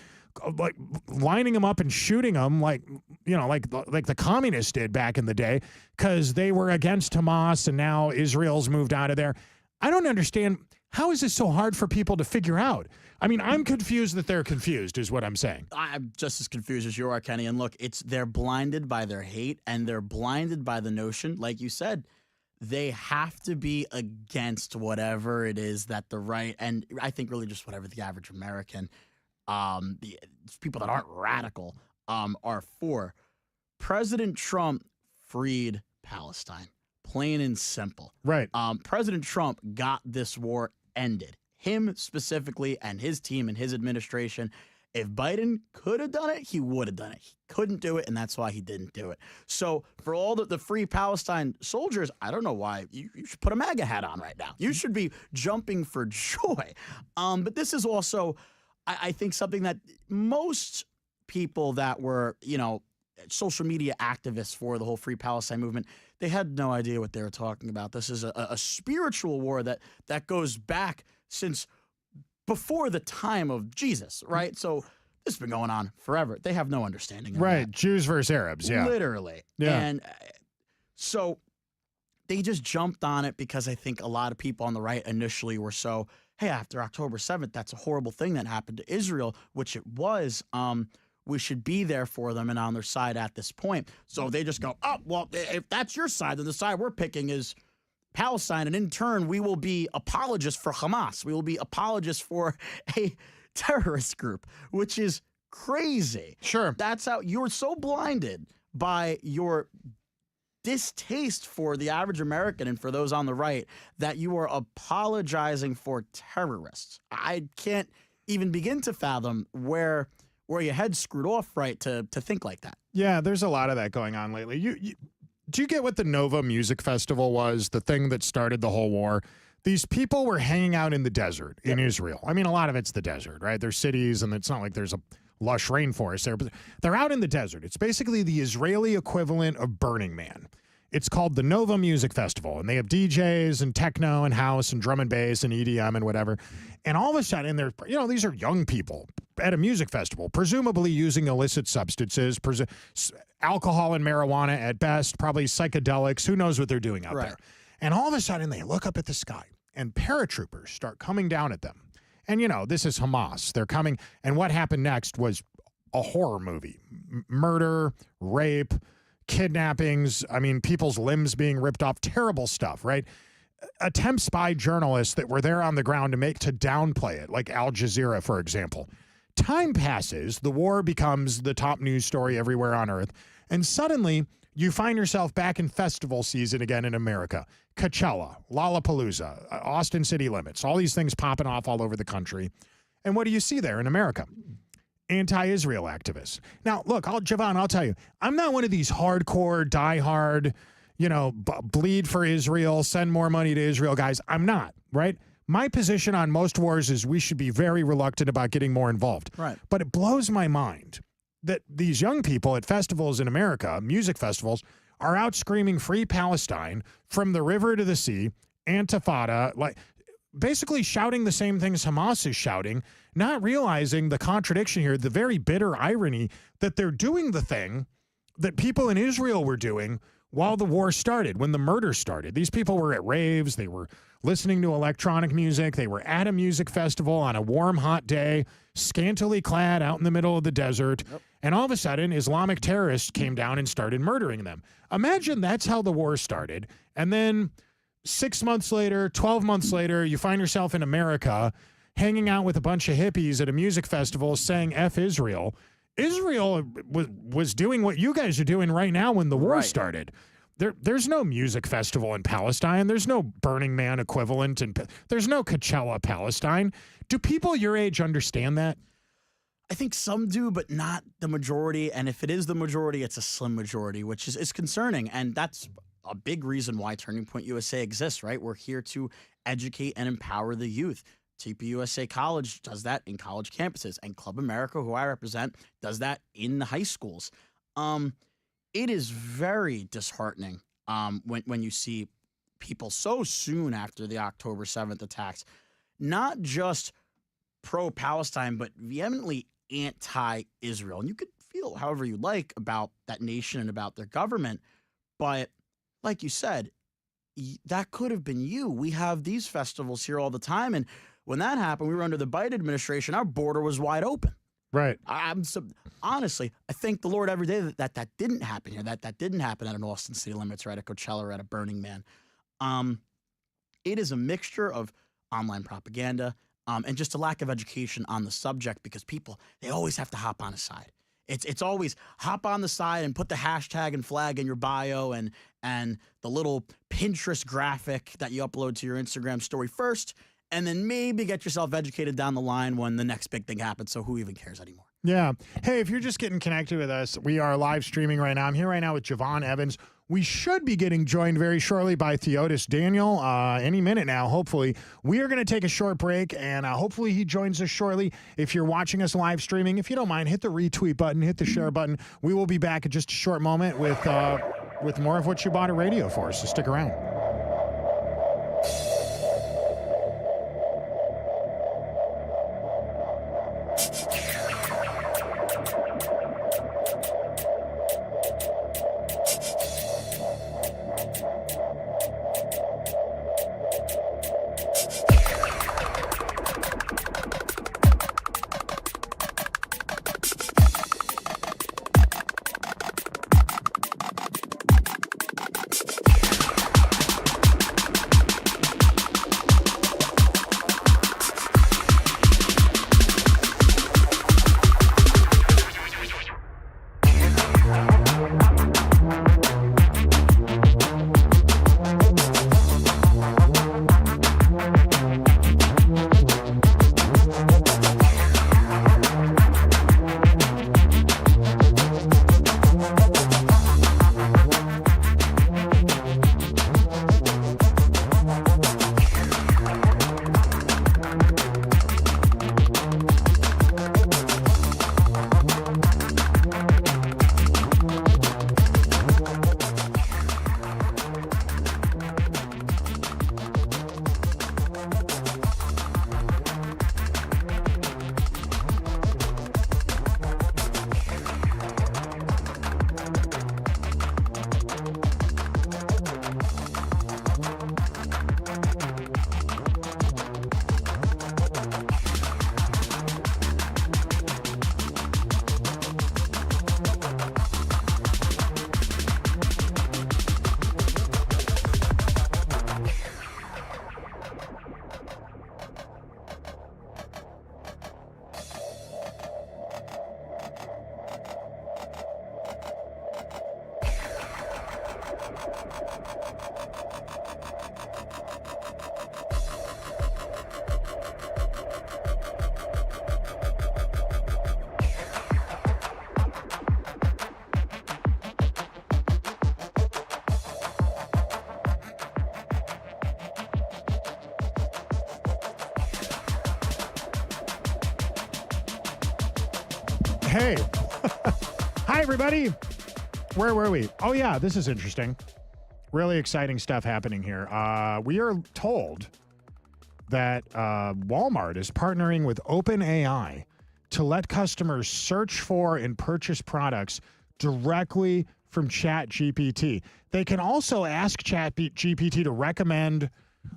like lining them up and shooting them like the communists did back in the day, because they were against Hamas and now Israel's moved out of there. I don't understand. How is this so hard for people to figure out? I mean, I'm confused that they're confused is what I'm saying. I'm just as confused as you are, Kenny. And look, they're blinded by their hate, and they're blinded by the notion, like you said, they have to be against whatever it is that the right, and I think really just whatever the average American, the people that aren't radical, are for. President Trump freed Palestine, plain and simple. Right. President Trump got this war ended. Him specifically and his team and his administration. If Biden could have done it, he would have done it. He couldn't do it, and that's why he didn't do it. So for all the Free Palestine soldiers, I don't know why. You should put a MAGA hat on right now. You should be jumping for joy. But this is also I think something that most people that were, social media activists for the whole Free Palestine movement, they had no idea what they were talking about. This is a spiritual war that goes back since before the time of Jesus, right? So this has been going on forever. They have no understanding of Right. that. Jews versus Arabs. Yeah. Literally. Yeah. And so they just jumped on it because I think a lot of people on the right initially were so, hey, after October 7th, that's a horrible thing that happened to Israel, which it was. We should be there for them and on their side at this point. So they just go, oh, well, if that's your side, then the side we're picking is Palestine. And in turn, we will be apologists for Hamas. We will be apologists for a terrorist group, which is crazy. Sure. That's how you're so blinded by your distaste for the average American and for those on the right that you are apologizing for terrorists. I can't even begin to fathom where your head's screwed off, right, to think like that. Yeah, there's a lot of that going on lately. Do you get what the Nova Music Festival was, the thing that started the whole war? These people were hanging out in the desert in Israel. I mean, a lot of it's the desert, right? There's cities, and it's not like there's a lush rainforest there, but they're out in the desert. It's basically the Israeli equivalent of Burning Man. It's called the Nova Music Festival, and they have DJs and techno and house and drum and bass and EDM and whatever. And all of a sudden, these are young people at a music festival, presumably using illicit substances, alcohol and marijuana at best, probably psychedelics. Who knows what they're doing out there? And all of a sudden, they look up at the sky, and paratroopers start coming down at them. And, this is Hamas. They're coming. And what happened next was a horror movie. Murder, rape, kidnappings, people's limbs being ripped off, terrible stuff, right? Attempts by journalists that were there on the ground to downplay it, like Al Jazeera, for example. Time passes, the war becomes the top news story everywhere on earth, and suddenly you find yourself back in festival season again in America. Coachella, Lollapalooza, Austin City Limits, all these things popping off all over the country. And what do you see there in America? Anti-Israel activists. Now, look, Javon, I'll tell you, I'm not one of these hardcore, diehard, bleed for Israel, send more money to Israel guys. I'm not, right? My position on most wars is we should be very reluctant about getting more involved. Right. But it blows my mind that these young people at festivals in America, music festivals, are out screaming Free Palestine from the river to the sea, Antifada, like basically shouting the same things Hamas is shouting, not realizing the contradiction here, the very bitter irony that they're doing the thing that people in Israel were doing while the war started, when the murder started. These people were at raves, they were listening to electronic music, they were at a music festival on a warm, hot day, scantily clad out in the middle of the desert, and all of a sudden, Islamic terrorists came down and started murdering them. Imagine that's how the war started, and then 6 months later, 12 months later, you find yourself in America hanging out with a bunch of hippies at a music festival saying F Israel. Israel was doing what you guys are doing right now when the war started. There's no music festival in Palestine. There's no Burning Man equivalent, and there's no Coachella, Palestine. Do people your age understand that? I think some do, but not the majority. And if it is the majority, it's a slim majority, which is concerning. And that's a big reason why Turning Point USA exists, right? We're here to educate and empower the youth. TPUSA College does that in college campuses, and Club America, who I represent, does that in the high schools. It is very disheartening when you see people so soon after the October 7th attacks, not just pro-Palestine, but vehemently anti-Israel. And you could feel however you like about that nation and about their government, but like you said, that could have been you. We have these festivals here all the time, and when that happened, we were under the Biden administration. Our border was wide open. Right. Honestly, I thank the Lord every day that didn't happen here, that didn't happen at an Austin City Limits or at a Coachella or at a Burning Man. It is a mixture of online propaganda and just a lack of education on the subject, because people, they always have to hop on a side. It's always hop on the side and put the hashtag and flag in your bio and the little Pinterest graphic that you upload to your Instagram story first, and then maybe get yourself educated down the line when the next big thing happens. So who even cares anymore? Yeah. Hey, if you're just getting connected with us, we are live streaming right now. I'm here right now with Javon Evans. We should be getting joined very shortly by Theodis Daniel any minute now, hopefully. We are going to take a short break, and hopefully he joins us shortly. If you're watching us live streaming, if you don't mind, hit the retweet button, hit the share button. We will be back in just a short moment with more of what you bought a radio for, so stick around. Hey. Hi, everybody. Where were we? Oh, yeah, this is interesting. Really exciting stuff happening here. We are told that Walmart is partnering with OpenAI to let customers search for and purchase products directly from ChatGPT. They can also ask ChatGPT to recommend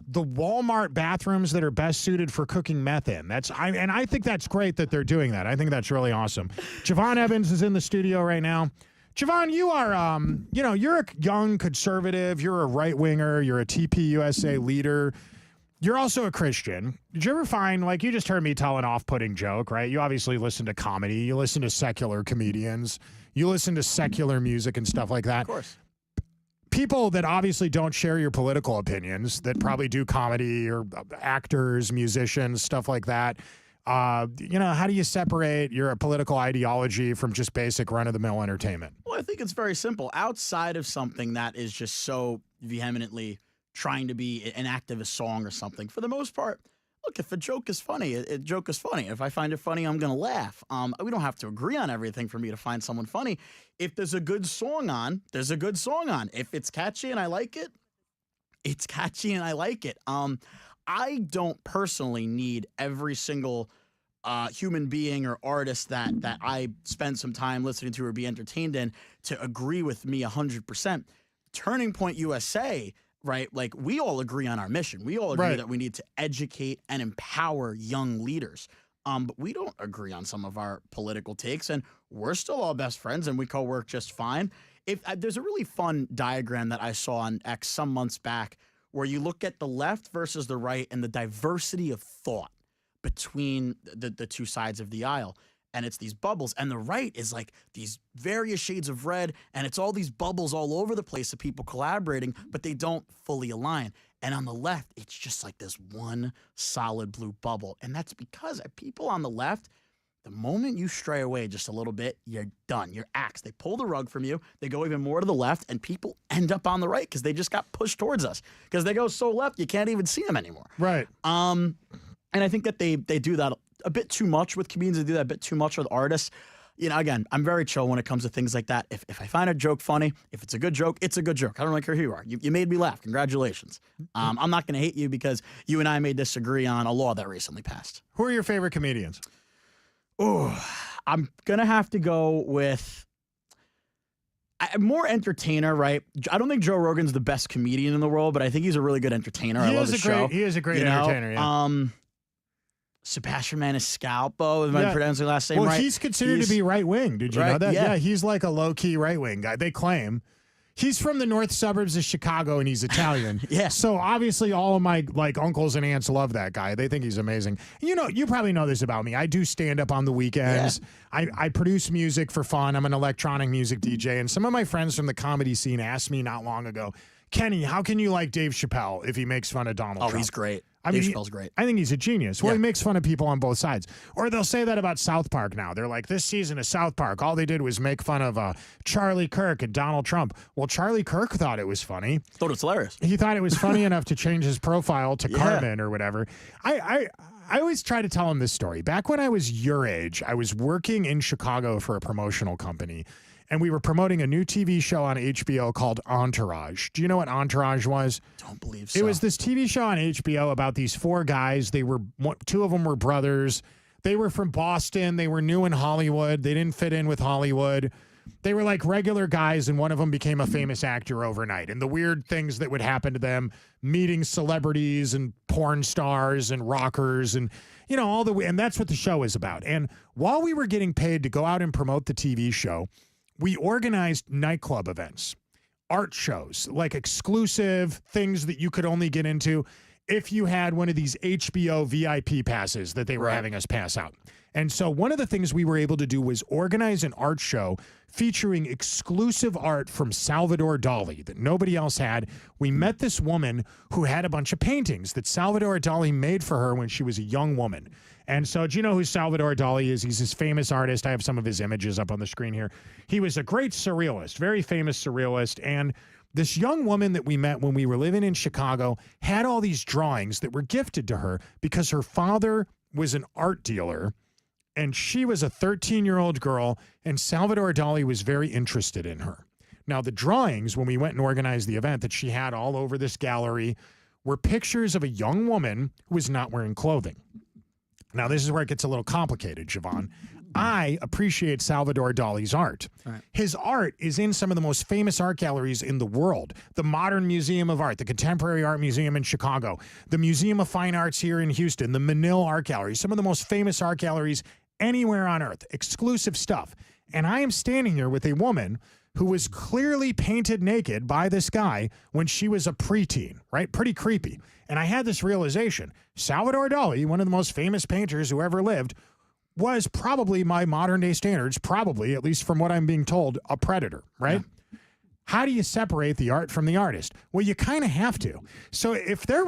the Walmart bathrooms that are best suited for cooking meth in. And I think that's great that they're doing that. I think that's really awesome. Javon Evans is in the studio right now. Javon, you are, you're a young conservative. You're a right winger. You're a TPUSA leader. You're also a Christian. Did you ever find, like, you just heard me tell an off-putting joke, right? You obviously listen to comedy. You listen to secular comedians. You listen to secular music and stuff like that. Of course. People that obviously don't share your political opinions, that probably do comedy, or actors, musicians, stuff like that. How do you separate your political ideology from just basic run-of-the-mill entertainment? Well, I think it's very simple. Outside of something that is just so vehemently trying to be an activist song or something, for the most part, look, if a joke is funny, a joke is funny. If I find it funny, I'm going to laugh. We don't have to agree on everything for me to find someone funny. If there's a good song on, there's a good song on. If it's catchy and I like it, it's catchy and I like it. I don't personally need every single human being or artist that I spend some time listening to or be entertained in to agree with me 100%. Turning Point USA, right? Like, we all agree on our mission. We all agree that we need to educate and empower young leaders. But we don't agree on some of our political takes, and we're still all best friends, and we co-work just fine. There's a really fun diagram that I saw on X some months back where you look at the left versus the right and the diversity of thought between the two sides of the aisle. And it's these bubbles. And the right is like these various shades of red, and it's all these bubbles all over the place of people collaborating, but they don't fully align. And on the left, it's just like this one solid blue bubble. And that's because people on the left, The moment you stray away just a little bit, you're done. You're axed. They pull the rug from you. They go even more to the left, and people end up on the right because they just got pushed towards us. Because they go so left, you can't even see them anymore. Right. And I think that they do that a bit too much with comedians. They do that a bit too much with artists. You know, again, I'm very chill when it comes to things like that. If I find a joke funny, if it's a good joke, it's a good joke. I don't really care who you are. You made me laugh. Congratulations. I'm not going to hate you because you and I may disagree on a law that recently passed. Who are your favorite comedians? Oh, I'm going to have to go with more entertainer, right? I don't think Joe Rogan's the best comedian in the world, but I think he's a really good entertainer. I love his show. He is a great entertainer, yeah. Sebastian Maniscalco, am I pronouncing his last name right? Well, he's considered to be right-wing. Did you know that? Yeah, he's like a low-key right-wing guy. They claim. He's from the north suburbs of Chicago, and he's Italian. Yeah. So obviously all of my uncles and aunts love that guy. They think he's amazing. You know, you probably know this about me. I do stand-up on the weekends. Yeah. I produce music for fun. I'm an electronic music DJ. And some of my friends from the comedy scene asked me not long ago, Kenny, how can you like Dave Chappelle if he makes fun of Donald Trump? Oh, he's great. Dave Chappelle's great. I think he's a genius. Well, he makes fun of people on both sides. Or they'll say that about South Park now. They're like, this season of South Park, all they did was make fun of Charlie Kirk and Donald Trump. Well, Charlie Kirk thought it was funny. Thought it was hilarious. He thought it was funny enough to change his profile to Cartman or whatever. I always try to tell him this story. Back when I was your age, I was working in Chicago for a promotional company. And we were promoting a new TV show on HBO called Entourage. Do you know what Entourage was? Don't believe so. It was this TV show on HBO about these four guys. Two of them were brothers. They were from Boston. They were new in Hollywood. They didn't fit in with Hollywood. They were like regular guys, and one of them became a famous actor overnight. And the weird things that would happen to them, meeting celebrities and porn stars and rockers and, you know, and that's what the show is about. And while we were getting paid to go out and promote the TV show, we organized nightclub events, art shows, like exclusive things that you could only get into if you had one of these HBO VIP passes that they were having us pass out. And so one of the things we were able to do was organize an art show featuring exclusive art from Salvador Dali that nobody else had. We met this woman who had a bunch of paintings that Salvador Dali made for her when she was a young woman. And so do you know who Salvador Dali is? He's this famous artist. I have some of his images up on the screen here. He was a great surrealist, very famous surrealist. And this young woman that we met when we were living in Chicago had all these drawings that were gifted to her because her father was an art dealer and she was a 13-year-old girl, and Salvador Dali was very interested in her. Now, the drawings, when we went and organized the event that she had all over this gallery, were pictures of a young woman who was not wearing clothing. Now, this is where it gets a little complicated, Javon. I appreciate Salvador Dali's art. Right. His art is in some of the most famous art galleries in the world. The Modern Museum of Art, the Contemporary Art Museum in Chicago, the Museum of Fine Arts here in Houston, the Menil Art Gallery, some of the most famous art galleries anywhere on earth, exclusive stuff. And I am standing here with a woman who was clearly painted naked by this guy when she was a preteen, right? Pretty creepy. And I had this realization. Salvador Dali, one of the most famous painters who ever lived, was probably, by modern day standards, probably, at least from what I'm being told, a predator, right? Yeah. How do you separate the art from the artist? Well, you kind of have to. So if there,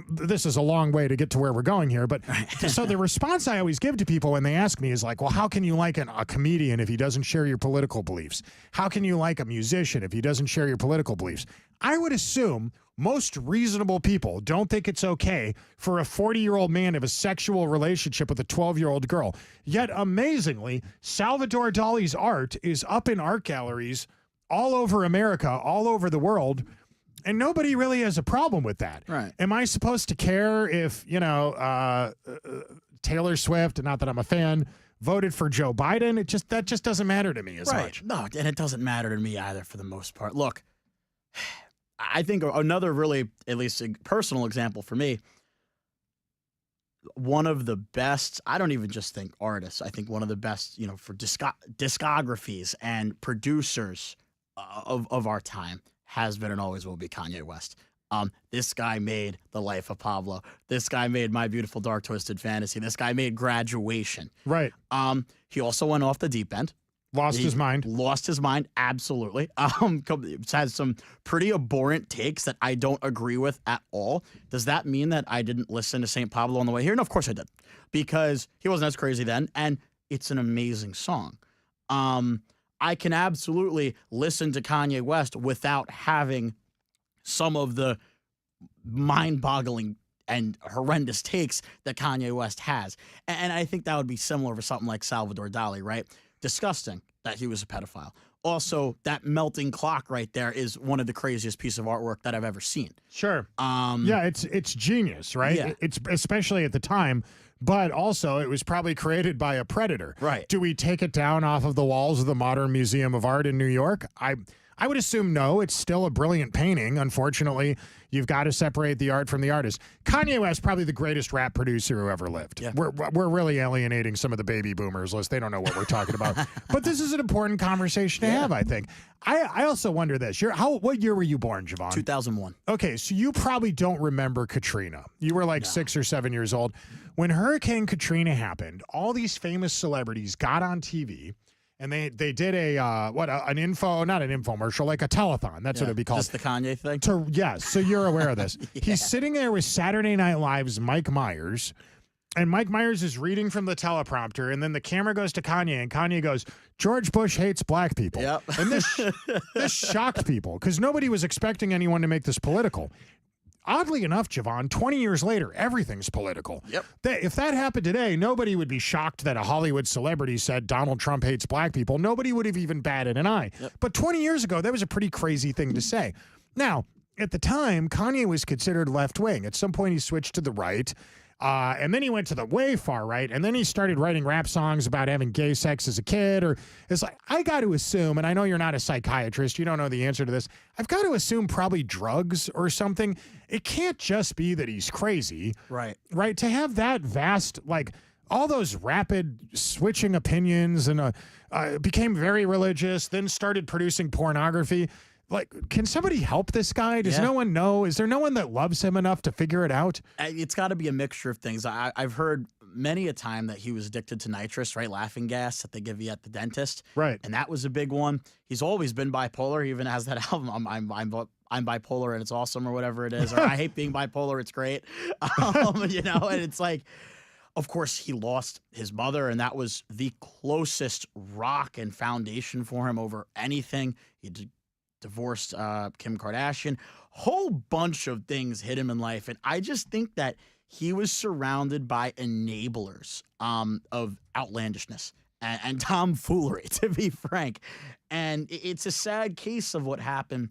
this is a long way to get to where we're going here, but so the response I always give to people when they ask me is like, well, how can you like a comedian if he doesn't share your political beliefs? How can you like a musician if he doesn't share your political beliefs? I would assume most reasonable people don't think it's okay for a 40-year-old man to have a sexual relationship with a 12-year-old girl. Yet, amazingly, Salvador Dali's art is up in art galleries all over America, all over the world, and nobody really has a problem with that. Right. Am I supposed to care if, Taylor Swift, not that I'm a fan, voted for Joe Biden? That just doesn't matter to me as much. No, and it doesn't matter to me either for the most part. Look, I think another really, at least a personal example for me, one of the best, I don't even just think artists, I think one of the best, for discographies and producers of our time has been and always will be Kanye West. This guy made The Life of Pablo. This guy made My Beautiful Dark Twisted Fantasy. This guy made Graduation. Right. He also went off the deep end. Lost his mind. Lost his mind, absolutely. Has some pretty abhorrent takes that I don't agree with at all. Does that mean that I didn't listen to St. Pablo on the way here? No, of course I did, because he wasn't as crazy then, and it's an amazing song. I can absolutely listen to Kanye West without having some of the mind-boggling and horrendous takes that Kanye West has. And I think that would be similar for something like Salvador Dali, right? Disgusting that he was a pedophile. Also, that melting clock right there is one of the craziest pieces of artwork that I've ever seen. Sure. Yeah, it's genius, right? Yeah. It's especially at the time, but also it was probably created by a predator. Right. Do we take it down off of the walls of the Modern Museum of Art in New York? I would assume no. It's still a brilliant painting. Unfortunately, you've got to separate the art from the artist. Kanye West, probably the greatest rap producer who ever lived. Yeah. We're really alienating some of the baby boomers. They don't know what we're talking about. But this is an important conversation to have, I think. I also wonder this. What year were you born, Javon? 2001. Okay, so you probably don't remember Katrina. You were like 6 or 7 years old. When Hurricane Katrina happened, all these famous celebrities got on TV. And they did an infomercial, like a telethon. That's what it'd be called. Just the Kanye thing? Yes, so you're aware of this. Yeah. He's sitting there with Saturday Night Live's Mike Myers, and Mike Myers is reading from the teleprompter, and then the camera goes to Kanye, and Kanye goes, "George Bush hates black people." Yep. And this shocked people, because nobody was expecting anyone to make this political. Oddly enough, Javon, 20 years later, everything's political. Yep. If that happened today, nobody would be shocked that a Hollywood celebrity said Donald Trump hates black people. Nobody would have even batted an eye. Yep. But 20 years ago, that was a pretty crazy thing to say. Now, at the time, Kanye was considered left-wing. At some point, he switched to the right. And then he went to the way far right, and then he started writing rap songs about having gay sex as a kid. Or it's like, I got to assume, and I know you're not a psychiatrist, you don't know the answer to this. I've got to assume probably drugs or something. It can't just be that he's crazy. Right. Right? To have that vast, like, all those rapid switching opinions, and became very religious, then started producing pornography. Like, can somebody help this guy? Does no one know? Is there no one that loves him enough to figure it out? It's got to be a mixture of things. I've heard many a time that he was addicted to nitrous, right? Laughing gas that they give you at the dentist. Right. And that was a big one. He's always been bipolar. He even has that album, I'm bipolar and it's awesome, or whatever it is. Or I hate being bipolar, it's great. And it's like, of course, he lost his mother, and that was the closest rock and foundation for him over anything. He divorced Kim Kardashian. Whole bunch of things hit him in life, and I just think that he was surrounded by enablers of outlandishness and tomfoolery, to be frank. And it's a sad case of what happened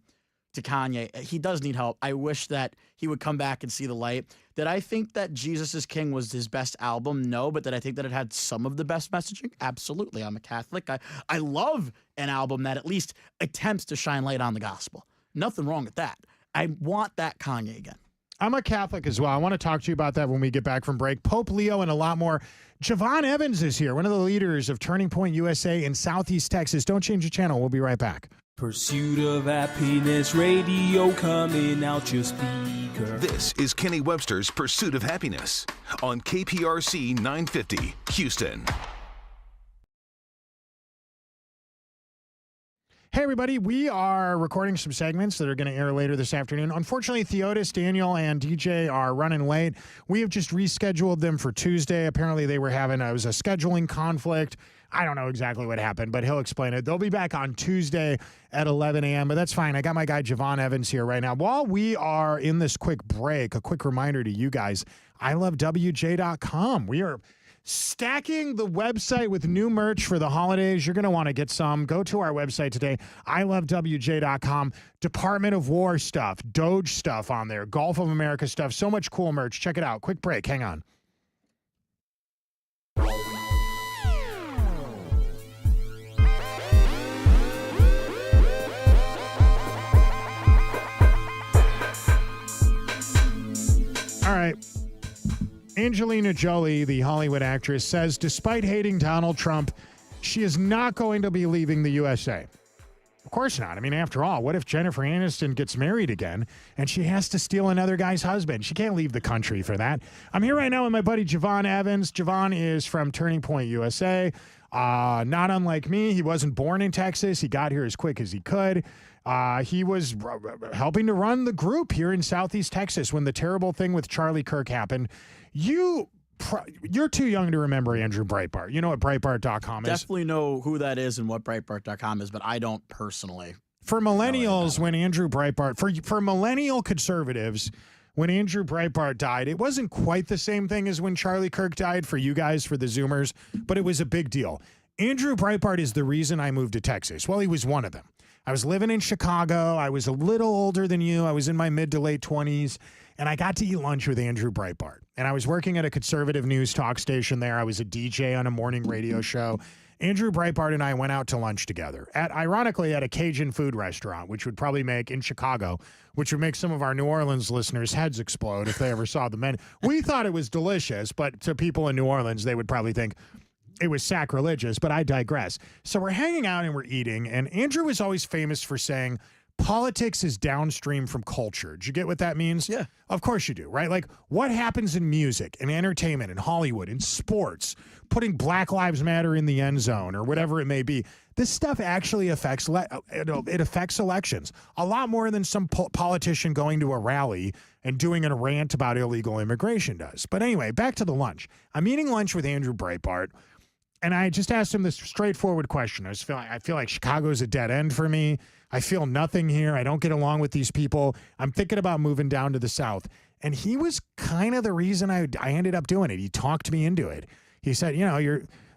to Kanye. He does need help. I wish that he would come back and see the light. Did I think that Jesus is King was his best album? No, but did I think that it had some of the best messaging? Absolutely. I'm a Catholic. I love an album that at least attempts to shine light on the gospel. Nothing wrong with that. I want that Kanye again. I'm a Catholic as well. I want to talk to you about that when we get back from break. Pope Leo and a lot more. Javon Evans is here, one of the leaders of Turning Point USA in Southeast Texas. Don't change the channel. We'll be right back. Pursuit of Happiness Radio coming out your speaker. This is Kenny Webster's Pursuit of Happiness on KPRC 950, Houston. Hey, everybody. We are recording some segments that are going to air later this afternoon. Unfortunately, Theodis, Daniel, and DJ are running late. We have just rescheduled them for Tuesday. Apparently, they were having it was a scheduling conflict. I don't know exactly what happened, but he'll explain it. They'll be back on Tuesday at 11 a.m., but that's fine. I got my guy Javon Evans here right now. While we are in this quick break, a quick reminder to you guys, ilovewj.com. We are stacking the website with new merch for the holidays. You're going to want to get some. Go to our website today, ilovewj.com. Department of War stuff, Doge stuff on there, Gulf of America stuff, so much cool merch. Check it out. Quick break. Hang on. All right. Angelina Jolie, the Hollywood actress, says despite hating Donald Trump, she is not going to be leaving the USA. Of course not. I mean, after all, what if Jennifer Aniston gets married again and she has to steal another guy's husband? She can't leave the country for that. I'm here right now with my buddy Javon Evans. Javon is from Turning Point USA. Not unlike me, he wasn't born in Texas. He got here as quick as he could. He was helping to run the group here in Southeast Texas when the terrible thing with Charlie Kirk happened. You're too young to remember Andrew Breitbart. You know what Breitbart.com is? Definitely know who that is and what Breitbart.com is, but I don't personally. For millennials, when Andrew Breitbart, for millennial conservatives, when Andrew Breitbart died, it wasn't quite the same thing as when Charlie Kirk died for you guys, for the Zoomers, but it was a big deal. Andrew Breitbart is the reason I moved to Texas. Well, he was one of them. I was living in Chicago. I was a little older than you. I was in my mid to late 20s, and I got to eat lunch with Andrew Breitbart. And I was working at a conservative news talk station there. I was a DJ on a morning radio show. Andrew Breitbart and I went out to lunch together ironically, at a Cajun food restaurant, which would probably make, in Chicago, which would make some of our New Orleans listeners' heads explode if they ever saw the menu. We thought it was delicious, but to people in New Orleans, they would probably think it was sacrilegious, but I digress. So we're hanging out and we're eating, and Andrew is always famous for saying, politics is downstream from culture. Do you get what that means? Yeah. Of course you do, right? Like, what happens in music and entertainment and Hollywood and sports, putting Black Lives Matter in the end zone or whatever it may be, this stuff actually affects it affects elections a lot more than some politician going to a rally and doing a rant about illegal immigration does. But anyway, back to the lunch. I'm eating lunch with Andrew Breitbart, and I just asked him this straightforward question. I feel like Chicago's a dead end for me. I feel nothing here. I don't get along with these people. I'm thinking about moving down to the South. And he was kind of the reason I ended up doing it. He talked me into it. He said, you know,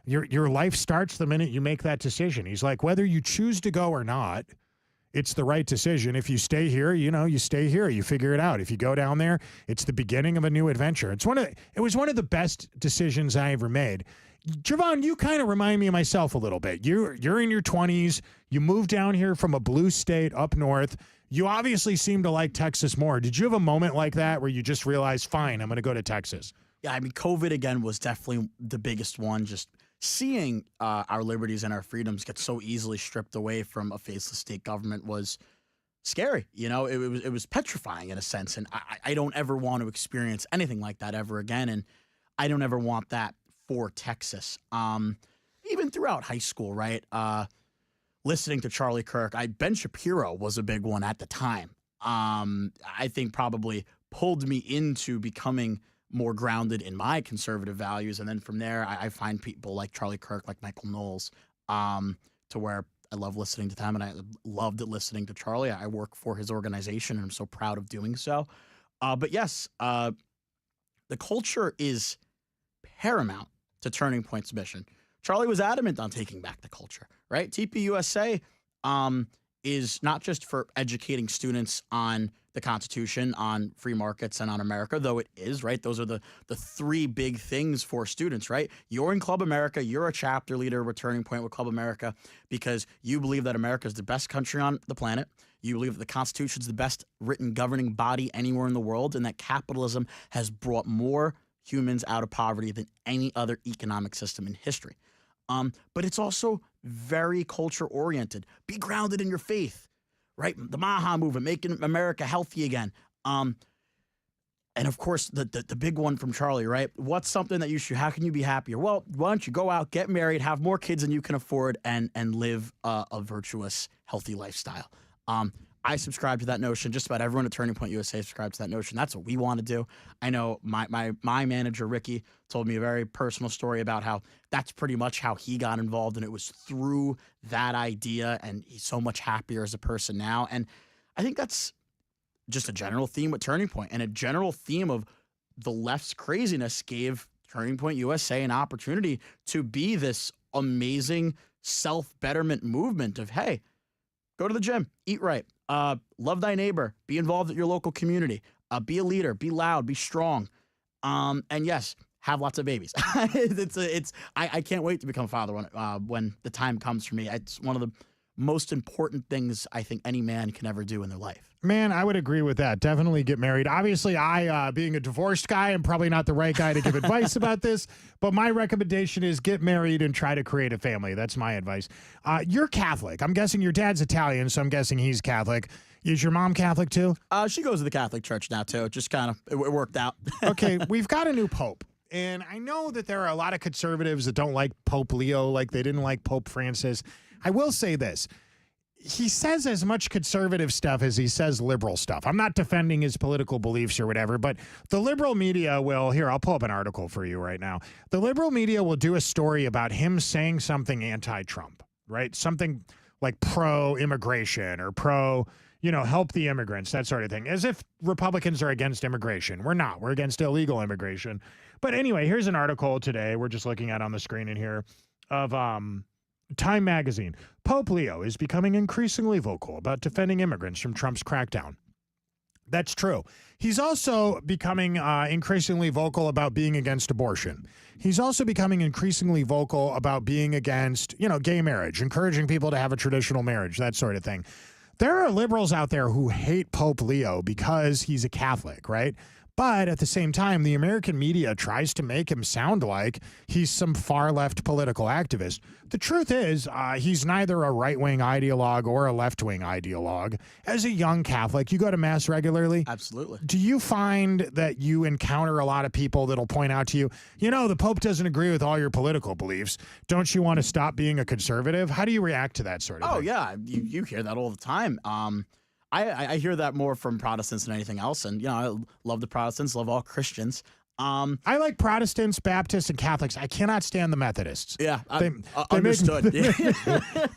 your life starts the minute you make that decision. He's like, whether you choose to go or not, it's the right decision. If you stay here, you know, you stay here. You figure it out. If you go down there, it's the beginning of a new adventure. It was one of the best decisions I ever made. Javon, you kind of remind me of myself a little bit. You're in your 20s. You moved down here from a blue state up north. You obviously seem to like Texas more. Did you have a moment like that where you just realized, fine, I'm going to go to Texas? Yeah, I mean, COVID, again, was definitely the biggest one. Just seeing our liberties and our freedoms get so easily stripped away from a faceless state government was scary. You know, it was petrifying in a sense. And I don't ever want to experience anything like that ever again. And I don't ever want that for Texas. Even throughout high school, right? Listening to Charlie Kirk, Ben Shapiro was a big one at the time. I think probably pulled me into becoming more grounded in my conservative values. And then from there, I find people like Charlie Kirk, like Michael Knowles, to where I love listening to them. And I loved listening to Charlie. I work for his organization, and I'm so proud of doing so. But yes, the culture is paramount to Turning Point's mission. Charlie was adamant on taking back the culture, right? TPUSA is not just for educating students on the Constitution, on free markets, and on America, though it is, right? Those are the three big things for students, right? You're in Club America. You're a chapter leader with Turning Point with Club America because you believe that America is the best country on the planet. You believe that the Constitution is the best written governing body anywhere in the world, and that capitalism has brought more humans out of poverty than any other economic system in history. But it's also very culture-oriented. Be grounded in your faith, right? The Maha movement, making America healthy again. And of course, the big one from Charlie, right? What's something that how can you be happier? Well, why don't you go out, get married, have more kids than you can afford, and live a virtuous, healthy lifestyle. I subscribe to that notion. Just about everyone at Turning Point USA subscribes to that notion. That's what we want to do. I know my manager, Ricky, told me a very personal story about how that's pretty much how he got involved, and it was through that idea, and he's so much happier as a person now. And I think that's just a general theme with Turning Point, and a general theme of the left's craziness gave Turning Point USA an opportunity to be this amazing self-betterment movement of, hey, go to the gym, eat right, love thy neighbor, be involved at your local community, be a leader, be loud, be strong, and yes, have lots of babies. I can't wait to become a father when the time comes for me. It's one of the most important things I think any man can ever do in their life. Man, I would agree with that. Definitely get married. Obviously, I, being a divorced guy, am probably not the right guy to give advice about this, but my recommendation is get married and try to create a family. That's my advice. You're Catholic. I'm guessing your dad's Italian, so I'm guessing he's Catholic. Is your mom Catholic too? She goes to the Catholic Church now, too. It just kind of, it worked out. Okay, we've got a new pope. And I know that there are a lot of conservatives that don't like Pope Leo, like they didn't like Pope Francis. I will say this. He says as much conservative stuff as he says liberal stuff. I'm not defending his political beliefs or whatever, but the liberal media will, here, I'll pull up an article for you right now. The liberal media will do a story about him saying something anti-Trump, right? Something like pro-immigration or help the immigrants, that sort of thing, as if Republicans are against immigration. We're not. We're against illegal immigration. But anyway, here's an article today we're just looking at on the screen in here of Time Magazine. Pope Leo is becoming increasingly vocal about defending immigrants from Trump's crackdown. That's true. He's also becoming increasingly vocal about being against abortion. He's also becoming increasingly vocal about being against, gay marriage, encouraging people to have a traditional marriage, that sort of thing. There are liberals out there who hate Pope Leo because he's a Catholic, right? But at the same time, the American media tries to make him sound like he's some far-left political activist. The truth is, he's neither a right-wing ideologue or a left-wing ideologue. As a young Catholic, you go to Mass regularly? Absolutely. Do you find that you encounter a lot of people that'll point out to you, the Pope doesn't agree with all your political beliefs. Don't you want to stop being a conservative? How do you react to that sort of thing? Oh, yeah. You hear that all the time. I hear that more from Protestants than anything else. And, I love the Protestants, love all Christians. I like Protestants, Baptists, and Catholics. I cannot stand the Methodists. Yeah, they understood.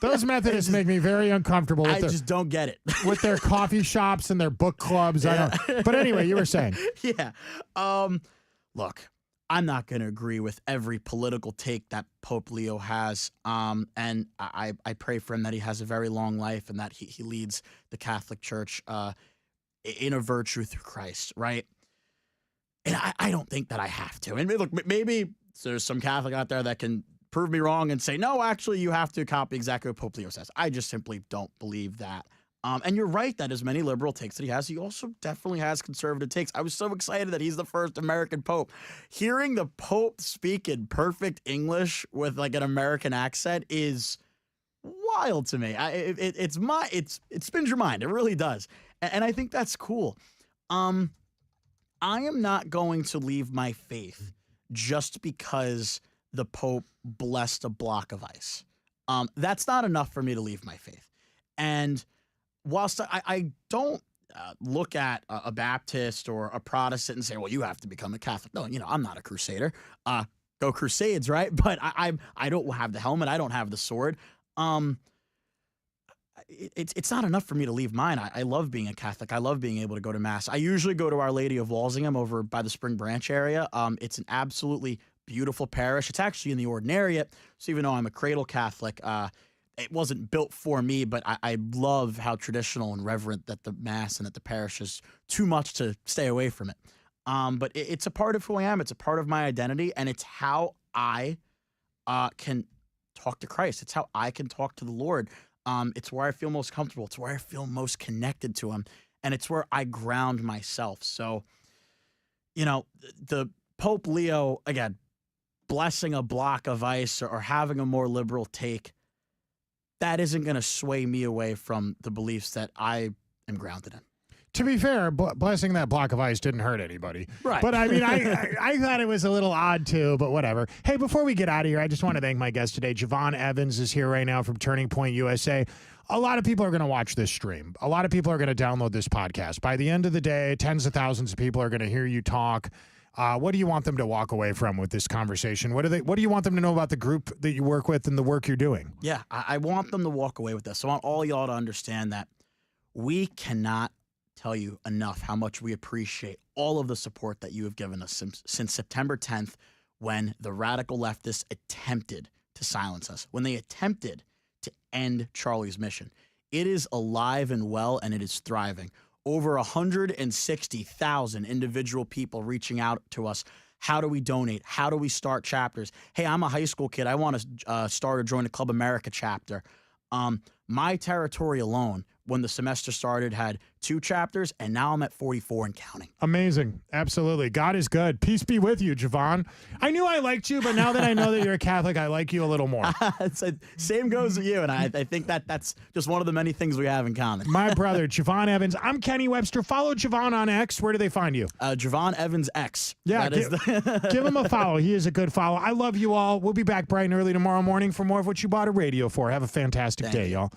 Those Methodists make me very uncomfortable. I just don't get it. With their coffee shops and their book clubs. Yeah. But anyway, you were saying. Yeah. Look, I'm not going to agree with every political take that Pope Leo has. And I pray for him that he has a very long life and that he leads the Catholic Church in a virtue through Christ, right? And I don't think that I have to. And look, maybe there's some Catholic out there that can prove me wrong and say, no, actually, you have to copy exactly what Pope Leo says. I just simply don't believe that. And you're right that as many liberal takes that he has, he also definitely has conservative takes. I was so excited that he's the first American Pope. Hearing the Pope speak in perfect English with like an American accent is wild to me. It spins your mind. It really does. And I think that's cool. I am not going to leave my faith just because the Pope blessed a block of ice. That's not enough for me to leave my faith. And whilst I don't look at a Baptist or a Protestant and say, well, you have to become a Catholic. No, I'm not a crusader. Go Crusades, right? But I don't have the helmet. I don't have the sword. It's not enough for me to leave mine. I love being a Catholic. I love being able to go to Mass. I usually go to Our Lady of Walsingham over by the Spring Branch area. It's an absolutely beautiful parish. It's actually in the Ordinariate. So even though I'm a cradle Catholic, it wasn't built for me, but I love how traditional and reverent that the Mass and that the parish is. Too much to stay away from it. But it's a part of who I am. It's a part of my identity, and it's how I can talk to Christ. It's how I can talk to the Lord. It's where I feel most comfortable. It's where I feel most connected to him. And it's where I ground myself. So, the Pope Leo, again, blessing a block of ice or having a more liberal take, that isn't going to sway me away from the beliefs that I am grounded in. To be fair, blessing that block of ice didn't hurt anybody. Right. But I mean, I thought it was a little odd too, but whatever. Hey, before we get out of here, I just want to thank my guest today. Javon Evans is here right now from Turning Point USA. A lot of people are going to watch this stream. A lot of people are going to download this podcast. By the end of the day, tens of thousands of people are going to hear you talk. What do you want them to walk away from with this conversation? What do you want them to know about the group that you work with and the work you're doing? Yeah, I want them to walk away with this. I want all y'all to understand that we cannot tell you enough how much we appreciate all of the support that you have given us since September 10th, when the radical leftists attempted to silence us, when they attempted to end Charlie's mission. It is alive and well, and it is thriving. Over 160,000 individual people reaching out to us. How do we donate? How do we start chapters? Hey, I'm a high school kid. I want to start or join a Club America chapter. My territory alone, when the semester started, had 2 chapters, and now I'm at 44 and counting. Amazing. Absolutely. God is good. Peace be with you, Javon. I knew I liked you, but now that I know that you're a Catholic, I like you a little more. Same goes with you, and I think that's just one of the many things we have in common. My brother, Javon Evans. I'm Kenny Webster. Follow Javon on X. Where do they find you? Javon Evans X. Yeah, give him a follow. He is a good follow. I love you all. We'll be back bright and early tomorrow morning for more of what you bought a radio for. Have a fantastic day, y'all.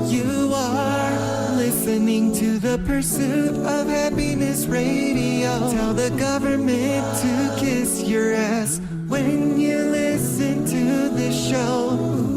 You are listening to the Pursuit of Happiness Radio. Tell the government to kiss your ass when you listen to this show.